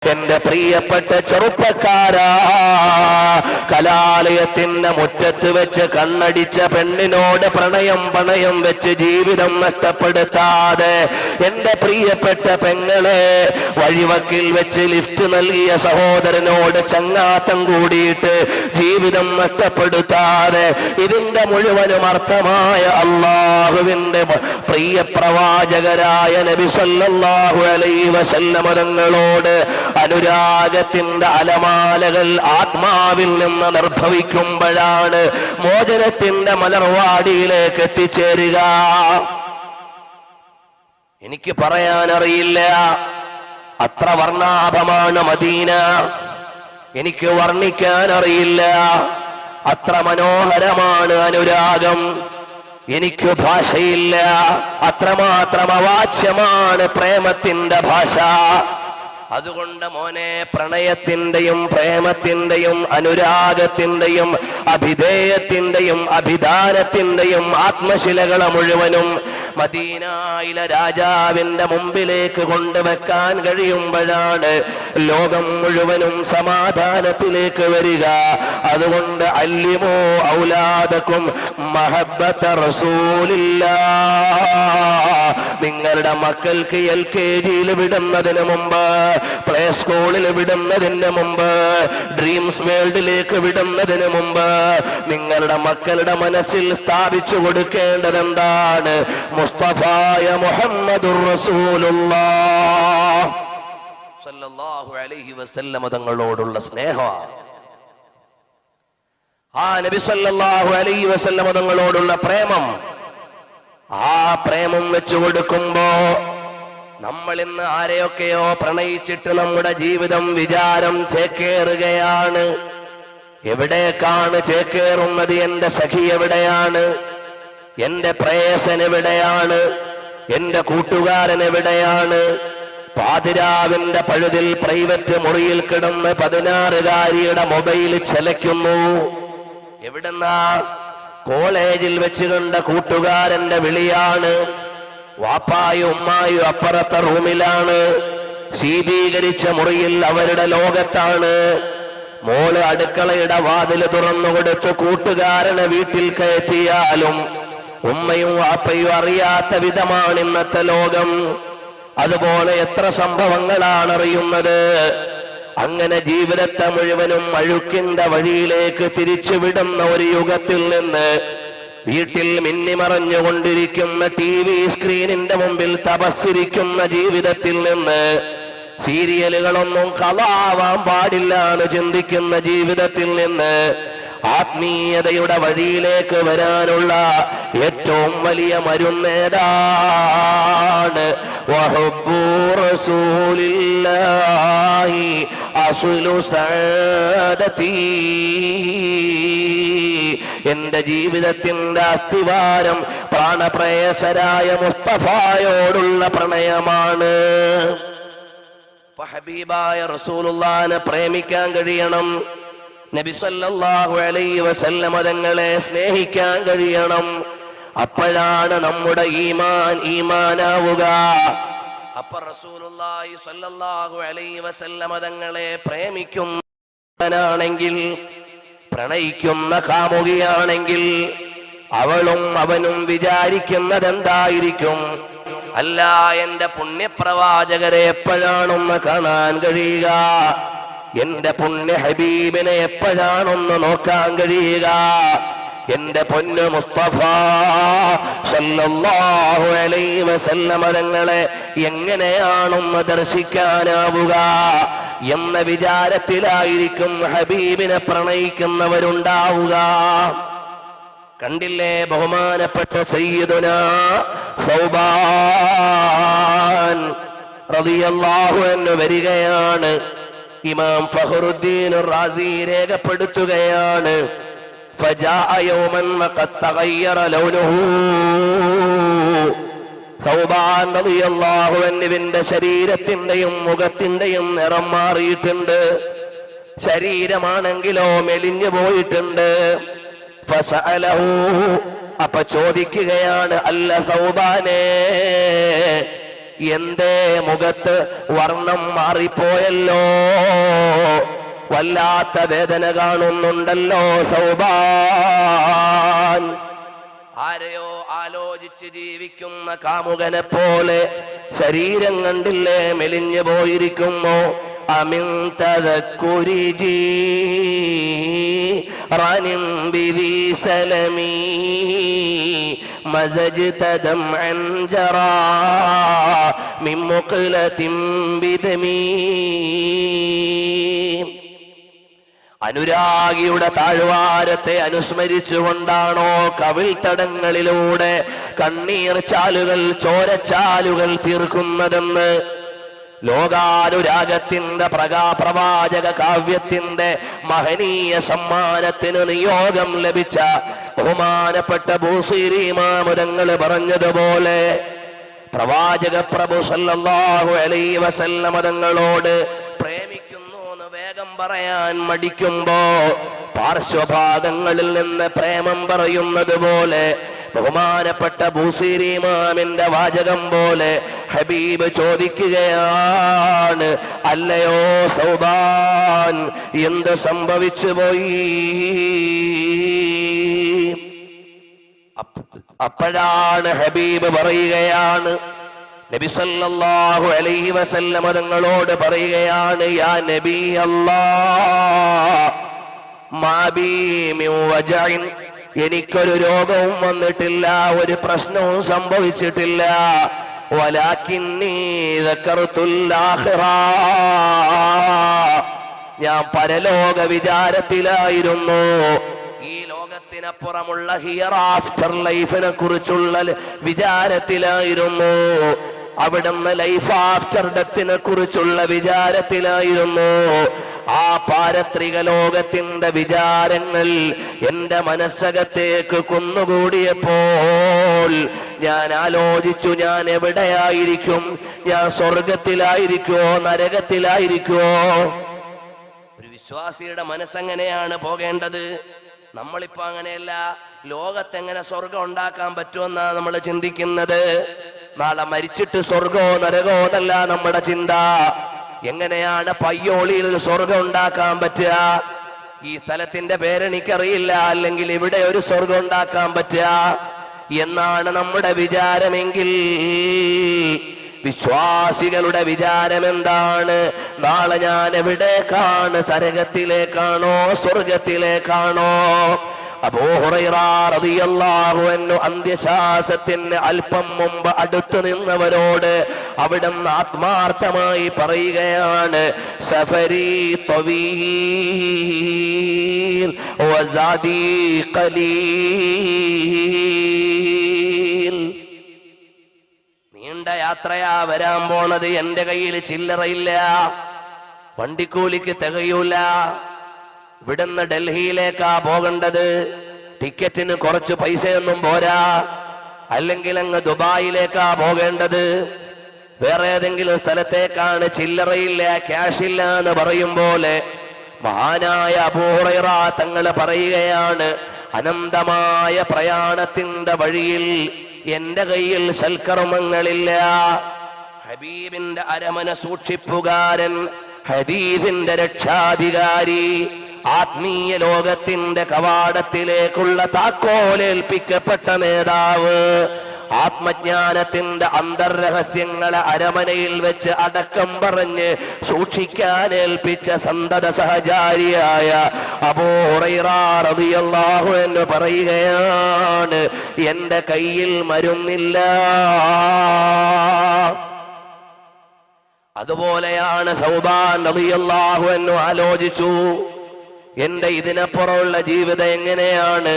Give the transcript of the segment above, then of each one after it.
എന്റെ പ്രിയപ്പെട്ട ചെറുപ്പക്കാരാ, കലാലയത്തിന്റെ മുറ്റത്ത് വെച്ച് കണ്ണടിച്ച പെണ്ണിനോട് പണയം വെച്ച് ജീവിതം നഷ്ടപ്പെടുത്താതെ, എന്റെ പ്രിയപ്പെട്ട പെങ്ങളെ വഴിവക്കിൽ വെച്ച് ലിഫ്റ്റ് നൽകിയ സഹോദരനോട് ചങ്ങാത്തം കൂടിയിട്ട് ജീവിതം നഷ്ടപ്പെടുത്താതെ, ഇതിന്റെ മുഴുവനും അർത്ഥമായ അല്ലാഹുവിന്റെ പ്രിയ പ്രവാചകരായ നബി സല്ലല്ലാഹു അലൈഹി വസല്ലം തങ്ങളോട് അനുരാഗത്തിന്റെ അലമാലകൾ ആത്മാവിൽ നിന്ന് നിർഭവിക്കുമ്പോഴാണ് മോചനത്തിന്റെ മലർവാടിയിലേക്ക് എത്തിച്ചേരുക. എനിക്ക് പറയാനറിയില്ല, അത്ര വർണ്ണാഭമാണ് മദീന. എനിക്ക് വർണ്ണിക്കാനറിയില്ല, അത്ര മനോഹരമാണ് അനുരാഗം. എനിക്ക് ഭാഷയില്ല, അത്രമാത്രം അവാച്യമാണ് പ്രേമത്തിന്റെ ഭാഷ. അതുകൊണ്ട് മോനെ, പ്രണയത്തിന്റെയും പ്രേമത്തിന്റെയും അനുരാഗത്തിന്റെയും അഭിധേയത്തിന്റെയും അഭിധാനത്തിന്റെയും ആത്മശിലകളെ മുഴുവനും മദീനയിലെ രാജാവിന്റെ മുമ്പിലേക്ക് കൊണ്ടുവെക്കാൻ കഴിയുമ്പോഴാണ് ലോകം മുഴുവനും സമാധാനത്തിലേക്ക് വരിക. അതുകൊണ്ട് അല്ലിമോ ഔലാദക്കും മഹബ്ബത റസൂലില്ലാഹ്. നിങ്ങളുടെ മക്കൾക്ക് LKG-യിൽ വിടുന്നതിന് മുമ്പ്, പ്ലേ സ്കൂളിൽ വിടുന്നതിന് മുമ്പ്, ഡ്രീംസ് വേൾഡിലേക്ക് വിടുന്നതിന് മുമ്പ് നിങ്ങളുടെ മക്കളുടെ മനസ്സിൽ സ്ഥാപിച്ചു കൊടുക്കേണ്ടത് എന്താണ്? മുസ്തഫായ മുഹമ്മദുർ റസൂലുള്ളാഹ് സല്ലല്ലാഹു അലൈഹി വസല്ലം തങ്ങളോടുള്ള സ്നേഹമാണ്. ആ നബി സല്ലല്ലാഹു അലൈഹി വസല്ലം തങ്ങളോടുള്ള പ്രേമം, ആ പ്രേമം വെച്ചു കൊടുക്കുമ്പോ നമ്മൾ ഇന്ന് ആരെയൊക്കെയോ പ്രണയിച്ചിട്ട് നമ്മുടെ ജീവിതം വിചാരം ചേക്കേറുകയാണ്. എവിടേക്കാണ് ചേക്കേറുന്നത്? എന്റെ സഖി എവിടെയാണ്? എന്റെ പ്രേയസൻ എവിടെയാണ്? എന്റെ കൂട്ടുകാരൻ എവിടെയാണ്? പാതിരാവിന്റെ പഴുതിൽ പ്രൈവറ്റ് മുറിയിൽ കിടന്ന് 16-കാരിയുടെ മൊബൈൽ ചലയ്ക്കുന്നു. എവിടെന്നാ? കോളേജിൽ വെച്ച് കണ്ട കൂട്ടുകാരന്റെ വിളിയാണ്. വാപ്പായും ഉമ്മായും അപ്പുറത്തെ റൂമിലാണ്. ശീതീകരിച്ച മുറിയിൽ അവരുടെ ലോകത്താണ്. മോള് അടുക്കളയുടെ വാതിൽ തുറന്നുകൊടുത്ത് കൂട്ടുകാരനെ വീട്ടിൽ കയറ്റിയാലും ഉമ്മയും വാപ്പയും അറിയാത്ത വിധമാണ് ഇന്നത്തെ ലോകം. അതുപോലെ എത്ര സംഭവങ്ങളാണ് അറിയുന്നത്. അങ്ങനെ ജീവിതത്തെ മുഴുവനും അഴുക്കിന്റെ വഴിയിലേക്ക് തിരിച്ചുവിടുന്ന ഒരു യുഗത്തിൽ നിന്ന് വീട്ടിൽ മിന്നിമറഞ്ഞുകൊണ്ടിരിക്കുന്ന TV സ്ക്രീനിന്റെ മുമ്പിൽ തപസ്സിരിക്കുന്ന ജീവിതത്തിൽ നിന്ന്, സീരിയലുകളൊന്നും കളാവാൻ പാടില്ല എന്ന് ചിന്തിക്കുന്ന ജീവിതത്തിൽ നിന്ന് ആത്മീയതയുടെ വഴിയിലേക്ക് വരാനുള്ള ഏറ്റവും വലിയ മരുന്നേതാണ് വഹബ്ബു റസൂലില്ലാഹി അസ്ലു സഅദതി. എന്റെ ജീവിതത്തിന്റെ അസ്ഥിവാരം പ്രാണപ്രേയസരായ മുസ്തഫായോടുള്ള പ്രണയമാണ്. ഹബീബായ റസൂലുള്ളാഹിനെ പ്രേമിക്കാൻ കഴിയണം. നബി സല്ലല്ലാഹു അലൈഹി വസല്ലം തങ്ങളെ സ്നേഹിക്കാൻ കഴിയണം. അപ്പോഴാണ് നമ്മുടെ ഈമാനാവുക. അപ്പൊ റസൂലുള്ളാഹി സ്വല്ലല്ലാഹു അലൈഹി വസല്ലം തങ്ങളെ പ്രേമിക്കുന്നവനാണെങ്കിൽ, പ്രണയിക്കുന്ന കാമുകിയാണെങ്കിൽ അവളും അവനും വിചാരിക്കുന്നത് എന്തായിരിക്കും? അല്ല, എന്റെ പുണ്യപ്രവാചകരെ എപ്പോഴാണൊന്ന് കാണാൻ കഴിയുക? എന്റെ പുണ്യ ഹബീബിനെ എപ്പോഴാണൊന്ന് നോക്കാൻ കഴിയുക? എന്റെ പൊന്നു മുസ്തഫ സല്ലല്ലാഹു അലൈഹി വസല്ലം തങ്ങളെ എങ്ങനെയാണൊന്ന് ദർശിക്കാനാവുക എന്ന വിചാരത്തിലായിരിക്കും ഹബീബിനെ പ്രണയിക്കുന്നവരുണ്ടാവുക. കണ്ടില്ലേ, ബഹുമാനപ്പെട്ട സയ്യിദുനാ സൗബാൻ റളിയല്ലാഹു അൻഹു വരികയാണ്. ഇമാം ഫഖറുദ്ദീൻ റാസി രേഖപ്പെടുത്തുകയാണ്, ഫജാഅ യൗമൻ വഖദ് തഗയ്യറ ലൗനുഹു. സൗബാൻ റളിയല്ലാഹു അൻഹുവിന്റെ ശരീരത്തിന്റെയും മുഖത്തിന്റെയും നിറം മാറിയിട്ടുണ്ട്. ശരീരമാണെങ്കിലോ മെലിഞ്ഞു പോയിട്ടുണ്ട്. ഫസഅലഹു, അപ്പൊ ചോദിക്കുകയാണ്, അല്ല സൗബാനേ, എന്തേ മുഖത്ത് വർണ്ണം മാറിപ്പോയല്ലോ, വല്ലാത്ത വേദന കാണുന്നുണ്ടല്ലോ സൗബാൻ. ആരെയോ ആലോചിച്ച് ജീവിക്കുന്ന കാമുകനെ പോലെ ശരീരം കണ്ടില്ലേ മെലിഞ്ഞു പോയിരിക്കുന്നു. അമിൻ തദക്കുരി ജീറാനിൻ ബിദി സലമി മസജ്ത ദംഅൻ ജറാ മിൻ മുഖ്ലതിൻ ബിദമി. അനുരാഗിയുടെ താഴ്വാരത്തെ അനുസ്മരിച്ചുകൊണ്ടാണോ കവിൾത്തടങ്ങളിലൂടെ കണ്ണീർ ചാലുകൾ, ചോരച്ചാലുകൾ തീർക്കുന്നതെന്ന്? ലോകാനുരാഗത്തിന്റെ പ്രവാചക കാവ്യത്തിന്റെ മഹനീയ സമ്മാനത്തിന് നിയോഗം ലഭിച്ച ബഹുമാനപ്പെട്ട ബൂസീരി ഇമാമുതങ്ങൾ പറഞ്ഞതുപോലെ പ്രവാചക പ്രഭു സല്ലല്ലാഹു അലൈഹി വസല്ലമ തങ്ങളോട് പ്രേമിക്കുന്നു എന്ന് വേഗം പറയാൻ മടിക്കുമ്പോ പാർശ്വഭാഗങ്ങളിൽ നിന്ന് പ്രേമം പറയുന്നത് പോലെ ബഹുമാനപ്പെട്ട ബൂസീരി ഇമാമിന്റെ വാചകം പോലെ ഹബീബ് ചോദിക്കുകയാണ്, അല്ലയോ സൗബാൻ, എന്ത് സംഭവിച്ചു പോയി? അപ്പോഴാണ് ഹബീബ് പറയുകയാണ്, നബി സല്ലല്ലാഹു അലൈഹി വസല്ലമ തങ്ങളോട് പറയുകയാണ്, യാ നബി അല്ലാഹ്, മാ ബി മിൻ വജഇൻ, എനിക്കൊരു രോഗവും വന്നിട്ടില്ല, ഒരു പ്രശ്നവും സംഭവിച്ചിട്ടില്ല. വലാകിന്നി ദക്കർതുൽ ആഖിറ, ഞാൻ പരലോക വിചാരത്തിലായിരുന്നു. ഈ ലോകത്തിനപ്പുറമുള്ള ഹിയർ ആഫ്റ്റർ ലൈഫിനെ കുറിച്ചുള്ള വിചാരത്തിലായിരുന്നു. അവിടുന്ന് ലൈഫ് ആഫ്റ്റർ ഡെത്തിനെ കുറിച്ചുള്ള വിചാരത്തിലായിരുന്നു. ആ പാരത്രിക ലോകത്തിന്റെ വിചാരങ്ങൾ എന്റെ മനസ്സകത്തേക്ക് കുന്നുകൂടിയപ്പോൾ ഞാൻ ആലോചിച്ചു, ഞാൻ എവിടെയായിരിക്കും? ഞാൻ സ്വർഗത്തിലായിരിക്കുമോ നരകത്തിലായിരിക്കുമോ? ഒരു വിശ്വാസിയുടെ മനസ്സെങ്ങനെയാണ് പോകേണ്ടത്? നമ്മളിപ്പോ അങ്ങനെയല്ല. ലോകത്തെങ്ങനെ സ്വർഗം ഉണ്ടാക്കാൻ പറ്റുമെന്നാണ് നമ്മൾ ചിന്തിക്കുന്നത്. നാളെ മരിച്ചിട്ട് സ്വർഗമോ നരകമോ എന്നല്ല നമ്മുടെ ചിന്ത. എങ്ങനെയാണ് പയ്യോളിയിൽ സ്വർഗം ഉണ്ടാക്കാൻ പറ്റുക? ഈ സ്ഥലത്തിന്റെ പേരെനിക്കറിയില്ല, അല്ലെങ്കിൽ ഇവിടെ ഒരു സ്വർഗം ഉണ്ടാക്കാൻ പറ്റുക എന്നാണ് നമ്മുടെ വിചാരമെങ്കിൽ, വിശ്വാസികളുടെ വിചാരം എന്താണ്? നാളെ ഞാൻ എവിടേക്കാണ്? നരകത്തിലേക്കാണോ സ്വർഗത്തിലേക്കാണോ? അബൂ ഹുറൈറ റളിയല്ലാഹു അൻഹു അന്ത്യശ്വാസത്തിന് അല്പം മുമ്പ് അടുത്തു നിന്നവരോട് അവിടുന്ന് ആത്മാർത്ഥമായി പറയുകയാണ്, സഫരി തവീൽ വസാദി ഖലീൽ, നീണ്ട യാത്രയാ വരാൻ പോണത്, എന്റെ കയ്യിൽ ചില്ലറയില്ല, വണ്ടിക്കൂലിക്ക് തികയൂല. ഇവിടുന്ന് ഡൽഹിയിലേക്കാ പോകേണ്ടത്, ടിക്കറ്റിന് കുറച്ച് പൈസയൊന്നും പോരാ. അല്ലെങ്കിൽ അങ്ങ് ദുബായിലേക്കാ പോകേണ്ടത്, വേറെ ഏതെങ്കിലും സ്ഥലത്തേക്കാണ്, ചില്ലറയില്ല, ക്യാഷ് ഇല്ല എന്ന് പറയും പോലെ മഹാനായ അബൂ ഹുറൈറ തങ്ങൾ പറയുകയാണ്, അനന്തമായ പ്രയാണത്തിന്റെ വഴിയിൽ എന്റെ കയ്യിൽ സൽക്കർമ്മങ്ങളില്ല. ഹബീബിന്റെ അരമന സൂക്ഷിപ്പുകാരൻ, ഹദീസിന്റെ രക്ഷാധികാരി, ആത്മീയ ലോകത്തിന്റെ കവാടത്തിലേക്കുള്ള താക്കോലേൽപ്പിക്കപ്പെട്ട നേതാവ്, ആത്മജ്ഞാനത്തിന്റെ അന്തർരഹസ്യങ്ങളെ അരമനയിൽ വെച്ച് അടക്കം പറഞ്ഞ് സൂക്ഷിക്കാൻ ഏൽപ്പിച്ച സന്തത സഹചാരിയായ അബൂ ഹുറൈറ റളിയല്ലാഹു അൻഹു പറയുകയാണ്, എന്റെ കയ്യിൽ മരുന്നില്ല. അതുപോലെയാണ് സൗബാൻ റളിയല്ലാഹു അൻഹു ആലോചിച്ചു, എന്റെ ഇതിനപ്പുറമുള്ള ജീവിതം എങ്ങനെയാണ്?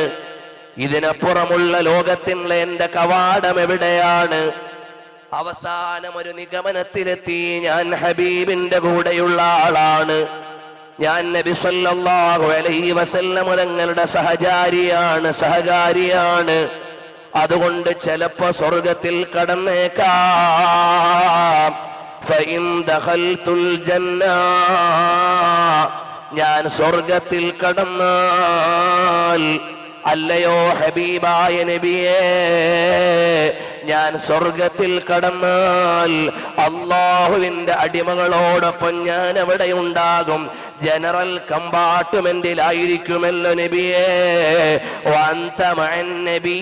ഇതിനപ്പുറമുള്ള ലോകത്തിലെ എന്റെ കവാടം എവിടെയാണ്? അവസാനം ഒരു നിഗമനത്തിലെത്തി, ഞാൻ ഹബീബിന്റെ കൂടെയുള്ള ആളാണ്, ഞാൻ നബി സല്ലല്ലാഹു അലൈഹി വസല്ലം തങ്ങളുടെ സഹചാരിയാണ്, സഹകാരിയാണ്. അതുകൊണ്ട് ചിലപ്പോ സ്വർഗത്തിൽ കടന്നേക്കാം. ഫഇൻ ദഖൽതുൽ ജന്ന, ഞാൻ സ്വർഗത്തിൽ കടന്നാൽ അല്ലയോ ഹബീബായ നബിയേ, ഞാൻ സ്വർഗത്തിൽ കടന്നാൽ അള്ളാഹുവിന്റെ അടിമകളോടൊപ്പം ഞാൻ അവിടെ ഉണ്ടാകും. ജനറൽ കമ്പാർട്ട്മെന്റിലായിരിക്കുമല്ലോ നബിയേ. വഅൻത മഅൻ നബിയ്യീൻ.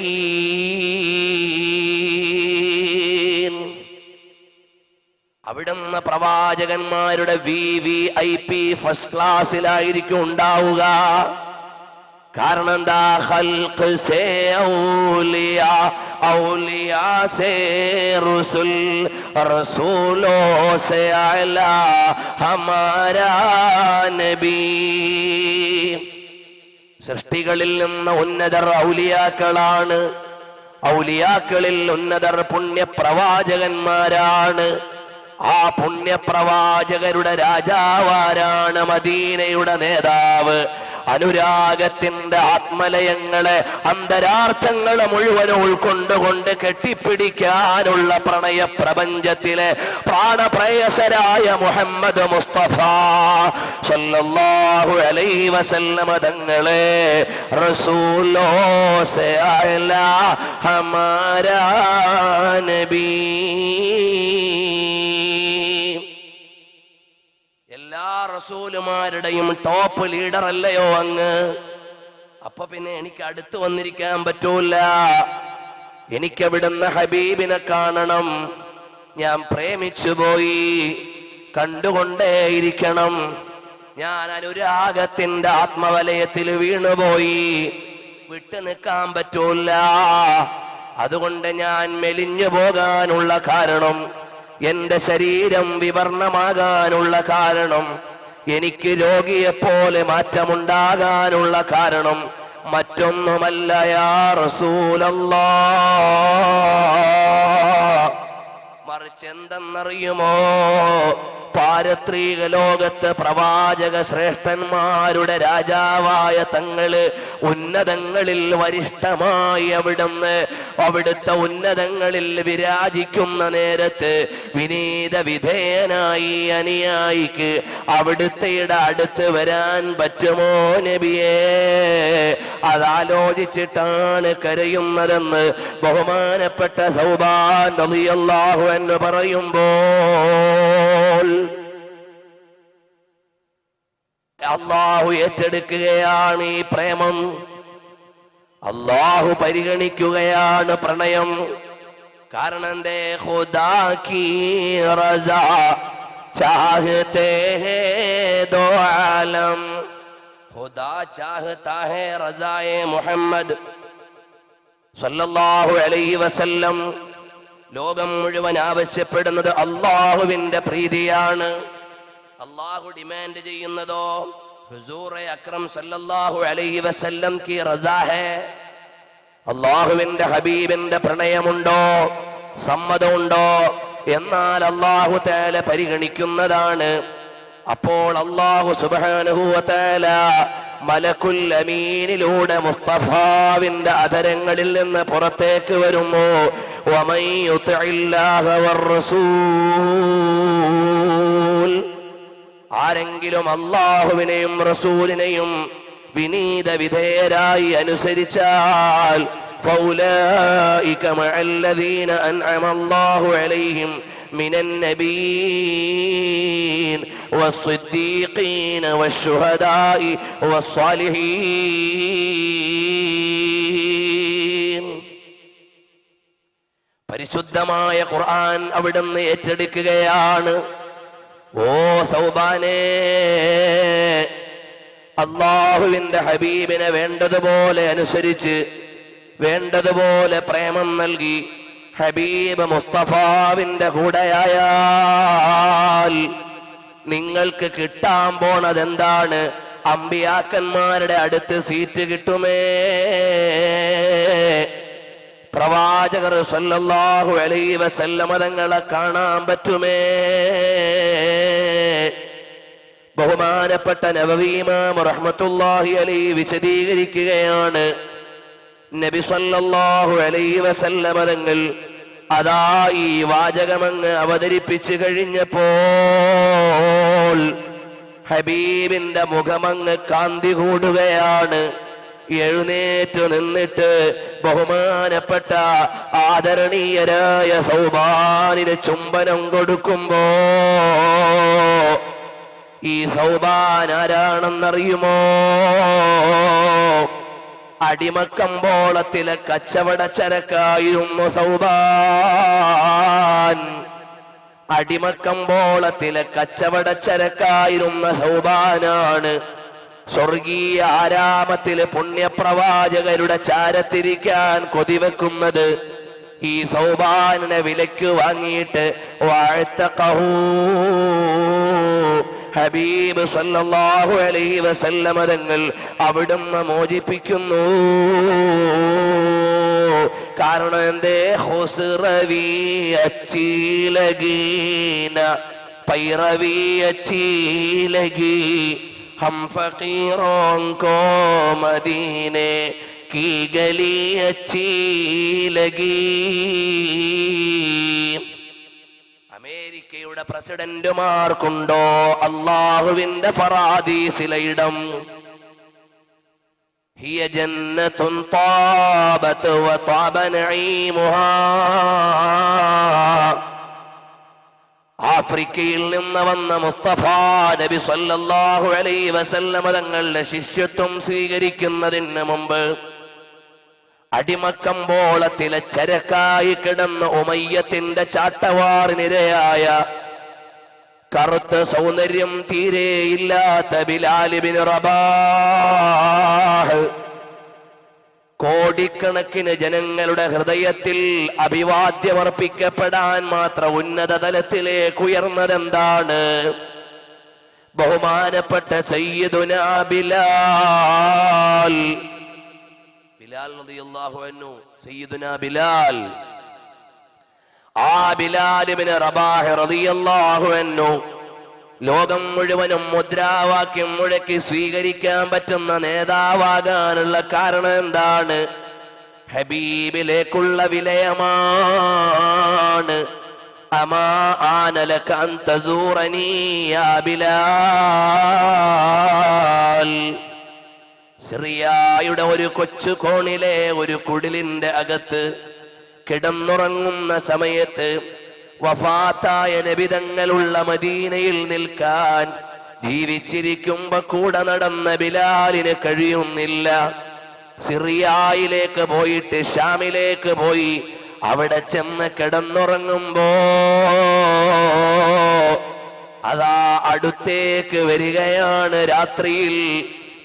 അവിടുന്ന് പ്രവാചകന്മാരുടെ VIP ഫസ്റ്റ് ക്ലാസ്സിലായിരിക്കും ഉണ്ടാവുക. കാരണം എന്താ? ഖൽഖ് സേ ഔലിയാ, ഔലിയാ സേ റസൂൽ, റസൂലോ സേ അലാ ഹമാരാ നബി. സൃഷ്ടികളിൽ നിന്ന് ഉന്നതർ ഔലിയാക്കളാണ്. ഔലിയാക്കളിൽ ഉന്നതർ പുണ്യപ്രവാചകന്മാരാണ്. ആ പുണ്യപ്രവാചകരുടെ രാജാവാരാണ്? മദീനയുടെ നേതാവ്. അനുരാഗത്തിന്റെ ആത്മലയങ്ങളെ, അന്തരാർത്ഥങ്ങളെ മുഴുവൻ ഉൾക്കൊണ്ടുകൊണ്ട് കെട്ടിപ്പിടിക്കാനുള്ള പ്രണയ പ്രപഞ്ചത്തിലെ പ്രാണപ്രേയസരായ മുഹമ്മദ് മുസ്തഫ സല്ലല്ലാഹു അലൈഹി വസല്ലമ തങ്ങളെ റസൂലോ സേ അലാ ഹമാരാ നബി. എല്ലാ റസൂലുമാരുടെയും ടോപ്പ് ലീഡർ അല്ലയോ അങ്ങ്? അപ്പൊ പിന്നെ എനിക്ക് അടുത്ത് വന്നിരിക്കാൻ പറ്റൂല. എനിക്കവിടുന്ന് ഹബീബിനെ കാണണം. ഞാൻ പ്രേമിച്ചു പോയി, കണ്ടുകൊണ്ടേയിരിക്കണം. ഞാൻ അനുരാഗത്തിന്റെ ആത്മവലയത്തിൽ വീണുപോയി, വിട്ടു നിൽക്കാൻ പറ്റൂല. അതുകൊണ്ട് ഞാൻ മെലിഞ്ഞു പോകാനുള്ള കാരണം, എന്റെ ശരീരം വിവർണമാകാനുള്ള കാരണം, എനിക്ക് രോഗിയെപ്പോലെ മാറ്റമുണ്ടാകാനുള്ള കാരണം മറ്റൊന്നുമല്ല യാ റസൂലല്ലാഹ്. മറിച്ച് എന്തെന്നറിയുമോ? പാരത്രിക ലോകത്ത് പ്രവാചക ശ്രേഷ്ഠന്മാരുടെ രാജാവായ തങ്ങള് ഉന്നതങ്ങളിൽ വരിഷ്ഠമായി അവിടുത്തെ ഉന്നതങ്ങളിൽ വിരാജിക്കുന്ന നേരത്ത് വിനീത വിധേയനായി അനുയായിക്ക് അവിടുത്തെയുടെ അടുത്ത് വരാൻ പറ്റുമോ നബിയേ? അതാലോചിച്ചിട്ടാണ് കരയുന്നതെന്ന് ബഹുമാനപ്പെട്ട സൗബാൻ റളിയല്ലാഹു അൻഹു പറയുമ്പോൾ അള്ളാഹു ഏറ്റെടുക്കുകയാണ് ഈ പ്രേമം. അള്ളാഹു പരിഗണിക്കുകയാണ് പ്രണയം. കാരണം എന്തേ? ഖുദാ കീ റസാ ചാഹത്തെ ഹേ ദോ ആലം. ഖുദാ ചാഹതാ ഹേ റസായെ മുഹമ്മദ് സല്ലല്ലാഹു അലൈഹി വസല്ലം. ലോകം മുഴുവൻ ആവശ്യപ്പെടുന്നത് അള്ളാഹുവിന്റെ പ്രീതിയാണ്. അള്ളാഹു ഡിമാൻഡ് ചെയ്യുന്നതോ ഹുസൂറെ അക്രം സല്ലല്ലാഹു അലൈഹി വസല്ലം കി റസാ ഹേ. അള്ളാഹുവിന്റെ ഹബീബിന്റെ പ്രണയമുണ്ടോ, സമ്മതമുണ്ടോ? എന്നാൽ അള്ളാഹു തആല പരിഗണിക്കുന്നതാണ്. അപ്പോൾ അള്ളാഹു സുബ്ഹാനഹു വ തആല മലക്കുൽ അമീനിലൂടെ മുസ്തഫാവിന്റെ അധരങ്ങളിൽ നിന്ന് പുറത്തേക്ക് വരുന്നു. വമൻ യുതിഇല്ലാഹ വർ-റസൂൽ. ആരെങ്കിലും അള്ളാഹുവിനെയും റസൂലിനെയും വിനീത വിധേയരായി അനുസരിച്ചാൽ ഫൗലൈക മഅല്ലദീന അൻഅമ അല്ലാഹു അലൈഹിം മിനൻ നബിയ്യീൻ വസ്സിദ്ദീഖീന വശുഹദാഇ വസ്സാലിഹീൻ. പരിശുദ്ധമായ ഖുർആൻ അവിടുന്ന് ഏറ്റെടുക്കുകയാണ്. ഓ സൗബാനേ, അള്ളാഹുവിന്റെ ഹബീബിനെ വേണ്ടതുപോലെ അനുസരിച്ച് വേണ്ടതുപോലെ പ്രേമം നൽകി ഹബീബ് മുസ്തഫാവിന്റെ കൂടെയായാൽ നിങ്ങൾക്ക് കിട്ടാൻ പോണത് എന്താണ്? അമ്പിയാക്കന്മാരുടെ അടുത്ത് സീറ്റ് കിട്ടുമേ. പ്രവാചകർ സല്ലല്ലാഹു അലൈഹി വസല്ലമ തങ്ങളെ കാണാൻ പറ്റുമേ. ബഹുമാനപ്പെട്ട നബവി ഇമാം റഹ്മത്തുള്ളാഹി അലൈഹി വിശദീകരിക്കുകയാണ്. നബി സല്ലല്ലാഹു അലൈഹി വസല്ലമ തങ്ങൾ അതാ ഈ വാചകമങ്ങ് അവതരിപ്പിച്ചു കഴിഞ്ഞപ്പോൾ ഹബീബിന്റെ മുഖമങ്ങ് കാന്തി കൂടുകയാണ്. എഴുന്നേറ്റ് നിന്നിട്ട് ബഹുമാനപ്പെട്ട ആദരണീയരായ സൗബാനിന് ചുംബനം കൊടുക്കുമ്പോ ഈ സൗബാൻ ആരാണെന്നറിയുമോ? അടിമക്കമ്പോളത്തിലെ കച്ചവട ചരക്കായിരുന്നു സൗബാൻ. അടിമക്കമ്പോളത്തിലെ കച്ചവട ചരക്കായിരുന്ന സൗബാനാണ് സ്വർഗീയ ആരാമത്തിലെ പുണ്യപ്രവാചകരുടെ ചാരത്തിരിക്കാൻ കൊതിവെക്കുന്നത്. ഈ സൗബാനിനെ വിലയ്ക്ക് വാങ്ങിയിട്ട് വഅതഖഹു ഹബീബ് സല്ലല്ലാഹു അലൈഹി വസല്ലമ തങ്ങൾ അവിടുന്ന് മോചിപ്പിക്കുന്നു. കാരണം എന്തേ? ഹുസ്റവി അച്ചീലഗീന പൈറവി അച്ചീലഗി ഹം ഫഖീറോं को മദീനെ की गली अच्छी लगी. അമേരിക്കയുടെ പ്രസിഡന്റുമാർക്കുണ്ടോ അള്ളാഹുവിന്റെ ഫറാദീസിലെ ഇടം? ഹിയ ജന്നത്തുൻ താബത് വതാബ നഈമുഹാ. ആഫ്രിക്കയിൽ നിന്ന് വന്ന മുസ്തഫ നബി സല്ലല്ലാഹു അലൈഹി വസല്ലമ തങ്ങളുടെ ശിഷ്യത്വം സ്വീകരിക്കുന്നതിന് മുമ്പ് അടിമക്കമ്പോളത്തിലെ ചരക്കായി കിടന്ന ഉമയ്യത്തിന്റെ ചാട്ടവാറിനിരയായ കറുത്ത സൗന്ദര്യം തീരെയില്ലാത്ത ബിലാൽ ഇബ്നു റബാഹ് കോടിക്കണക്കിന് ജനങ്ങളുടെ ഹൃദയത്തിൽ അഭിവാദ്യമർപ്പിക്കപ്പെടാൻ മാത്രം ഉന്നത തലത്തിലേക്ക് ഉയർന്നതെന്താണ്? ബഹുമാനപ്പെട്ട സയ്യിദുനാ ബിലാൽ. ബിലാൽ റളിയല്ലാഹു അൻഹു, സയ്യിദുനാ ബിലാൽ. ആ ബിലാൽ ഇബ്നു റബാഹ് റളിയല്ലാഹു അൻഹു ലോകം മുഴുവനും മുദ്രാവാക്യം മുഴക്കി സ്വീകരിക്കാൻ പറ്റുന്ന നേതാവാകാനുള്ള കാരണം എന്താണ്? ഹബീബിലേക്കുള്ള വിലയമാണ്. അമാ ആനലക അൻ തസൂറനീ യാ ബിലാൽ. സിറിയയുടെ ഒരു കൊച്ചു കോണിലെ ഒരു കുടിലിന്റെ അകത്ത് കിടന്നുറങ്ങുന്ന സമയത്ത് വഫാത്തായ നബിതങ്ങളുള്ള മദീനയിൽ നിൽക്കാൻ ജീവിച്ചിരിക്കുമ്പോ കൂടെ നടന്ന ബിലാലിന് കഴിയുന്നില്ല. സിറിയയിലേക്ക് പോയിട്ട് ഷാമിലേക്ക് പോയി അവിടെ ചെന്ന് കിടന്നുറങ്ങുമ്പോ അതാ അടുത്തേക്ക് വരികയാണ് രാത്രിയിൽ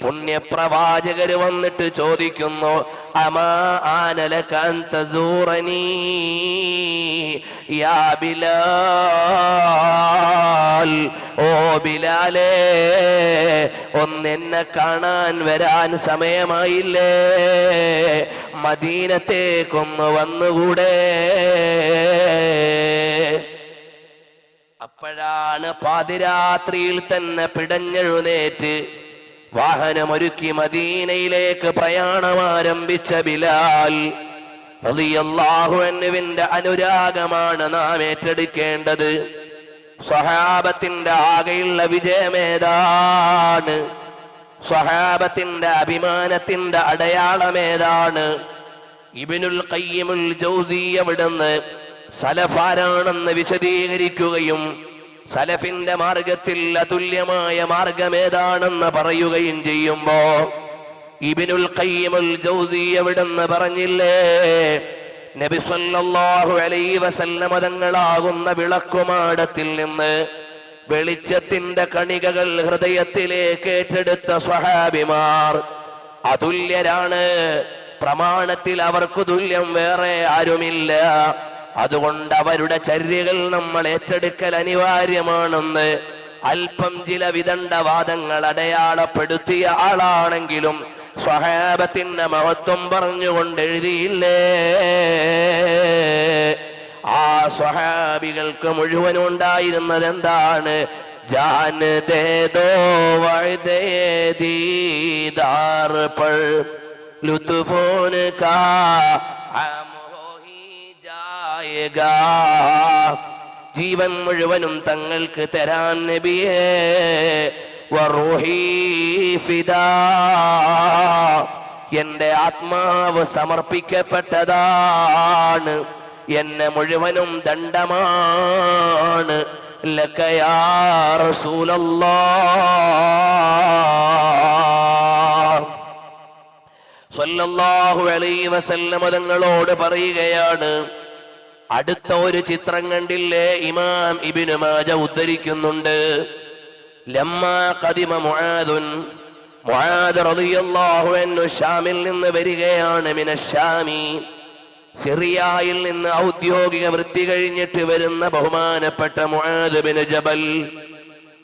പുണ്യപ്രവാചകര് വന്നിട്ട് ചോദിക്കുന്നു, അമാ ആനലക അൻ തസൂറനീ യാ ബിലാൽ. ഓ ബിലാലേ, ഒന്നെന്നെ കാണാൻ വരാൻ സമയമായില്ലേ? മദീനത്തേക്കൊന്ന് വന്നുകൂടെ? അപ്പോഴാണ് പാതിരാത്രിയിൽ തന്നെ പിടഞ്ഞെഴുന്നേറ്റ് വാഹനമൊരുക്കി മദീനയിലേക്ക് പ്രയാണം ആരംഭിച്ച ബിലാൽ റളിയല്ലാഹു അൻഹുവിന്റെ അനുരാഗമാണ് നാം ഏറ്റെടുക്കേണ്ടത്. സ്വഹാബത്തിന്റെ ആകെയുള്ള വിജയമേതാണ്? സ്വഹാബത്തിന്റെ അഭിമാനത്തിന്റെ അടയാളമേതാണ്? ഇബ്നുൽ ഖയ്യിമുൽ ജൗസി അവിടുന്ന് സലഫാരാണെന്ന് വിശദീകരിക്കുകയും സലഫിന്റെ മാർഗത്തിൽ അതുല്യമായ മാർഗമേതാണെന്ന് പറയുകയും ചെയ്യുമ്പോ ഇബ്നുൽ ഖയ്യിമുൽ ജൗസി അവിടുന്ന് പറഞ്ഞില്ലേ, നബി സല്ലല്ലാഹു അലൈഹി വസല്ലമ തങ്ങളാകുന്ന വിളക്കുമാടത്തിൽ നിന്ന് വെളിച്ചത്തിന്റെ കണികകൾ ഹൃദയത്തിലേക്ക് ഏറ്റെടുത്ത സ്വഹാബിമാർ അതുല്യരാണ്. പ്രമാണത്തിൽ അവർക്ക് തുല്യം വേറെ ആരുമില്ല. അതുകൊണ്ട് അവരുടെ ചര്യകൾ നമ്മൾ ഏറ്റെടുക്കൽ അനിവാര്യമാണെന്ന് അല്പം ചില വിദണ്ഡവാദങ്ങൾ അടയാളപ്പെടുത്തിയ ആളാണെങ്കിലും സ്വഹാബത്തിന്റെ മഹത്വം പറഞ്ഞുകൊണ്ട് എഴുതിയില്ലേ? ആ സ്വഹാബികൾക്ക് മുഴുവനും ഉണ്ടായിരുന്നത് എന്താണ്? ജാൻ ദേ ദോ വഅദേ ദീദാർ പർ ലുത്ഫോൻ കാ ജീവൻ മുഴുവനും തങ്ങൾക്ക് തരാൻ നബിയേ, വറൂഹി ഫിദാ, എന്റെ ആത്മാവ് സമർപ്പിക്കപ്പെട്ടതാണ്, എന്നെ മുഴുവനും ദണ്ഡമാണ്. ലക യാ റസൂലല്ലാഹ് സ്വല്ലല്ലാഹു അലൈഹി വസല്ലം തങ്ങളോട് പറയുകയാണ്. അടുത്ത ഒരു ചിത്രം കണ്ടില്ലേ, ഇമാം ഇബ്നു മാജ ഉദ്ധരിക്കുന്നുണ്ട്. ലമ്മാ ഖദിമ മുആദ് റളിയല്ലാഹു അൻഹു ഷാമിൽ നിന്ന് വരികയാണ്. മിനശ്ശാമി, സിറിയയിൽ നിന്ന് ഔദ്യോഗിക വൃത്തി കഴിഞ്ഞിട്ട് വരുന്ന ബഹുമാനപ്പെട്ട മുആദ് ബിൻ ജബൽ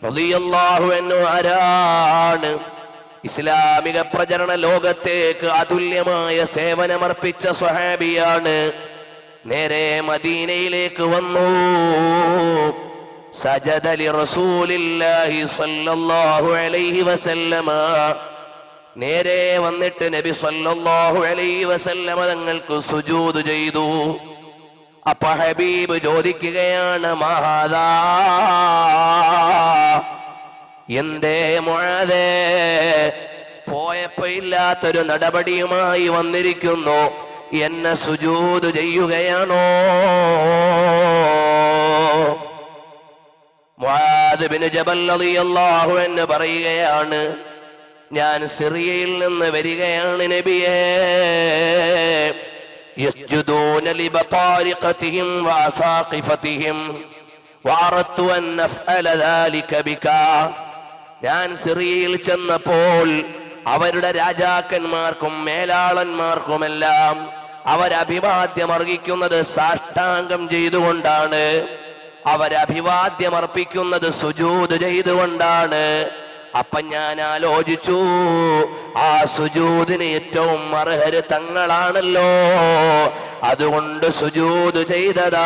റളിയല്ലാഹു അൻഹു ആരാണ്? ഇസ്ലാമിക പ്രചരണ ലോകത്തേക്ക് അതുല്യമായ സേവനമർപ്പിച്ച സ്വഹാബിയാണ്. നേരെ മദീനയിലേക്ക് വന്നു. സജദ ലി റസൂലില്ലാഹി സ്വല്ലല്ലാഹു അലൈഹി വസല്ലമ, നേരെ വന്നിട്ട് നബി സ്വല്ലല്ലാഹു അലൈഹി വസല്ലമ തങ്ങൾക്ക് സുജൂദ് ചെയ്തു. അപ്പൊ ഹബീബ് ചോദിക്കുകയാണ്, മഹാദാ, എന്തേ മുആദേ പോയപ്പോ ഇല്ലാത്തൊരു നടപടിയുമായി വന്നിരിക്കുന്നു, എന്നെ സുജൂദ് ചെയ്യുകയാണോ? മുആദ് ബിൻ ജബൽ റളിയല്ലാഹു അൻഹു പറയുകയാണ്, ഞാൻ സിറിയയിൽ നിന്ന് വരികയാണ് നബിയേ. യസ്ജുദൂന ലിബതാരിഖതിഹിം വഅസാഖിഫതിഹിം വഅറദ്തു അൻ നഫ്അല ദാലിക ബിക. ഞാൻ സിറിയയിൽ ചെന്നപ്പോൾ അവരുടെ രാജാക്കന്മാർക്കും മേലാളന്മാർക്കുമെല്ലാം അവരഭിവാദ്യമർഹിക്കുന്നത് സാഷ്ടാംഗം ചെയ്തുകൊണ്ടാണ്, അവരഭിവാദ്യമർപ്പിക്കുന്നത് സുജൂദ് ചെയ്തുകൊണ്ടാണ്. അപ്പൊ ഞാൻ ആലോചിച്ചു, ആ സുജൂദിന് ഏറ്റവും അർഹര് തങ്ങളാണല്ലോ, അതുകൊണ്ട് സുജൂദ് ചെയ്തതാണ്.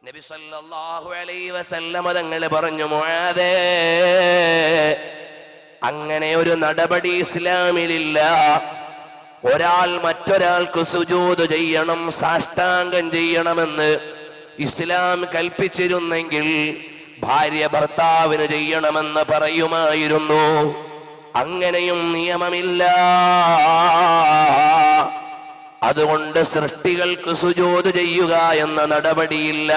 നബി സല്ലല്ലാഹു അലൈഹി വസല്ലമ തങ്ങൾ പറഞ്ഞു, മുആദേ, അങ്ങനെ ഒരു നടപടി ഇസ്ലാമിലില്ല. ഒരാൾ മറ്റൊരാൾക്ക് സുജൂദ് ചെയ്യണം, സാഷ്ടാംഗം ചെയ്യണമെന്ന് ഇസ്ലാം കൽപ്പിച്ചിരുന്നെങ്കിൽ ഭാര്യ ഭർത്താവിന് ചെയ്യണമെന്ന് പറയുമായിരുന്നു. അങ്ങനെയും നിയമമില്ല. അതുകൊണ്ട് സൃഷ്ടികൾക്ക് സുജൂദ് ചെയ്യുക എന്ന നടപടിയില്ല.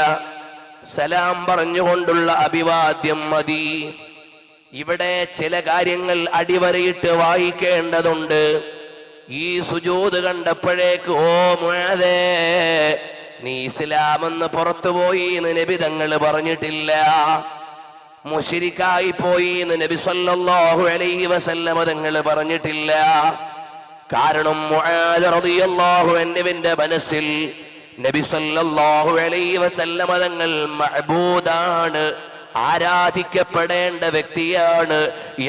സലാം പറഞ്ഞുകൊണ്ടുള്ള അഭിവാദ്യം മതി. ഇവിടെ ചില കാര്യങ്ങൾ അടിവരയിട്ട് വായിക്കേണ്ടതുണ്ട്. ഈ സുജൂദ് കണ്ടപ്പോഴേക്ക്, ഓ മുആദേ, നീ ഇസ്ലാമെന്ന് പുറത്തുപോയി എന്ന് നബി തങ്ങൾ പറഞ്ഞിട്ടില്ല. മുശ്രിക്കായി പോയി എന്ന് നബി സല്ലല്ലാഹു അലൈഹി വസല്ലം തങ്ങൾ പറഞ്ഞിട്ടില്ല. കാരണം മുആദ് റളിയല്ലാഹു അൻഹുവിന്റെ മനസ്സിൽ നബി സല്ലല്ലാഹു അലൈഹി വസല്ലം തങ്ങൾ മഅബൂദാണ്, ആരാധിക്കപ്പെടേണ്ട വ്യക്തിയാണ്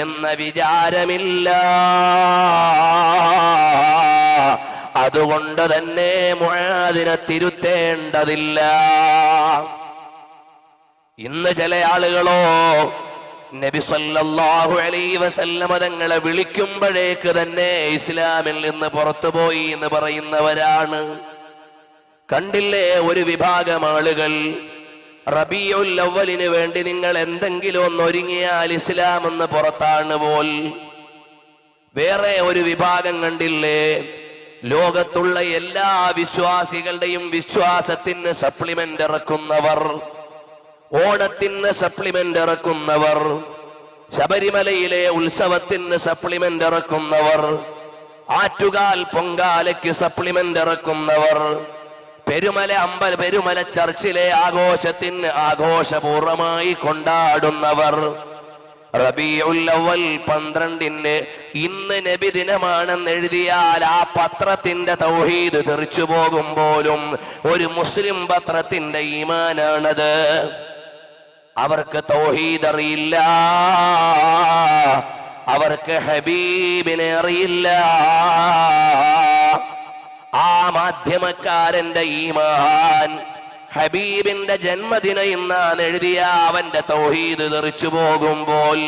എന്ന വിചാരമില്ല. അതുകൊണ്ട് തന്നെ മുആദിനെ തിരുത്തേണ്ടതില്ല. ഇന്ന് ചില ആളുകളോ നബി സല്ലല്ലാഹു അലൈഹി വസല്ലമ തങ്ങളെ വിളിക്കുമ്പോഴേക്ക് തന്നെ ഇസ്ലാമിൽ നിന്ന് പുറത്തുപോയി എന്ന് പറയുന്നവരാണ്. കണ്ടില്ലേ ഒരു വിഭാഗം ആളുകൾ, റബീഉൽ അവ്വലിന് വേണ്ടി നിങ്ങൾ എന്തെങ്കിലും ഒന്ന് ഒരുങ്ങിയാൽ ഇസ്ലാം എന്ന് പുറത്താണ് പോൽ. വേറെ ഒരു വിഭാഗം കണ്ടില്ലേ, ലോകത്തുള്ള എല്ലാ വിശ്വാസികളുടെയും വിശ്വാസത്തിന് സപ്ലിമെന്റ് ഇറക്കുന്നവർ, ഓണത്തിന് സപ്ലിമെന്റ് ഇറക്കുന്നവർ, ശബരിമലയിലെ ഉത്സവത്തിന് സപ്ലിമെന്റ് ഇറക്കുന്നവർ, ആറ്റുകാൽ പൊങ്കാലയ്ക്ക് സപ്ലിമെന്റ് ഇറക്കുന്നവർ, പെരുമല ചർച്ചിലെ ആഘോഷത്തിന് ആഘോഷപൂർവമായി കൊണ്ടാടുന്നവർ, റബീഉൽ അവ്വൽ 12 ഇന്ന് നബി ദിനമാണെന്ന് എഴുതിയാൽ ആ പത്രത്തിന്റെ തൗഹീദ് തെറിച്ചു പോകുമ്പോലും ഒരു മുസ്ലിം പത്രത്തിന്റെ ഈമാനാണത്. അവർക്ക് തൗഹീദ് അറിയില്ല, അവർക്ക് ഹബീബിനെ അറിയില്ല. ആ മാധ്യമക്കാരന്റെ ഈമാൻ ഹബീബിന്റെ ജന്മദിന ഇന്നാണ് എഴുതിയ അവന്റെ തൗഹീദ് തെറിച്ചു പോകുമ്പോൾ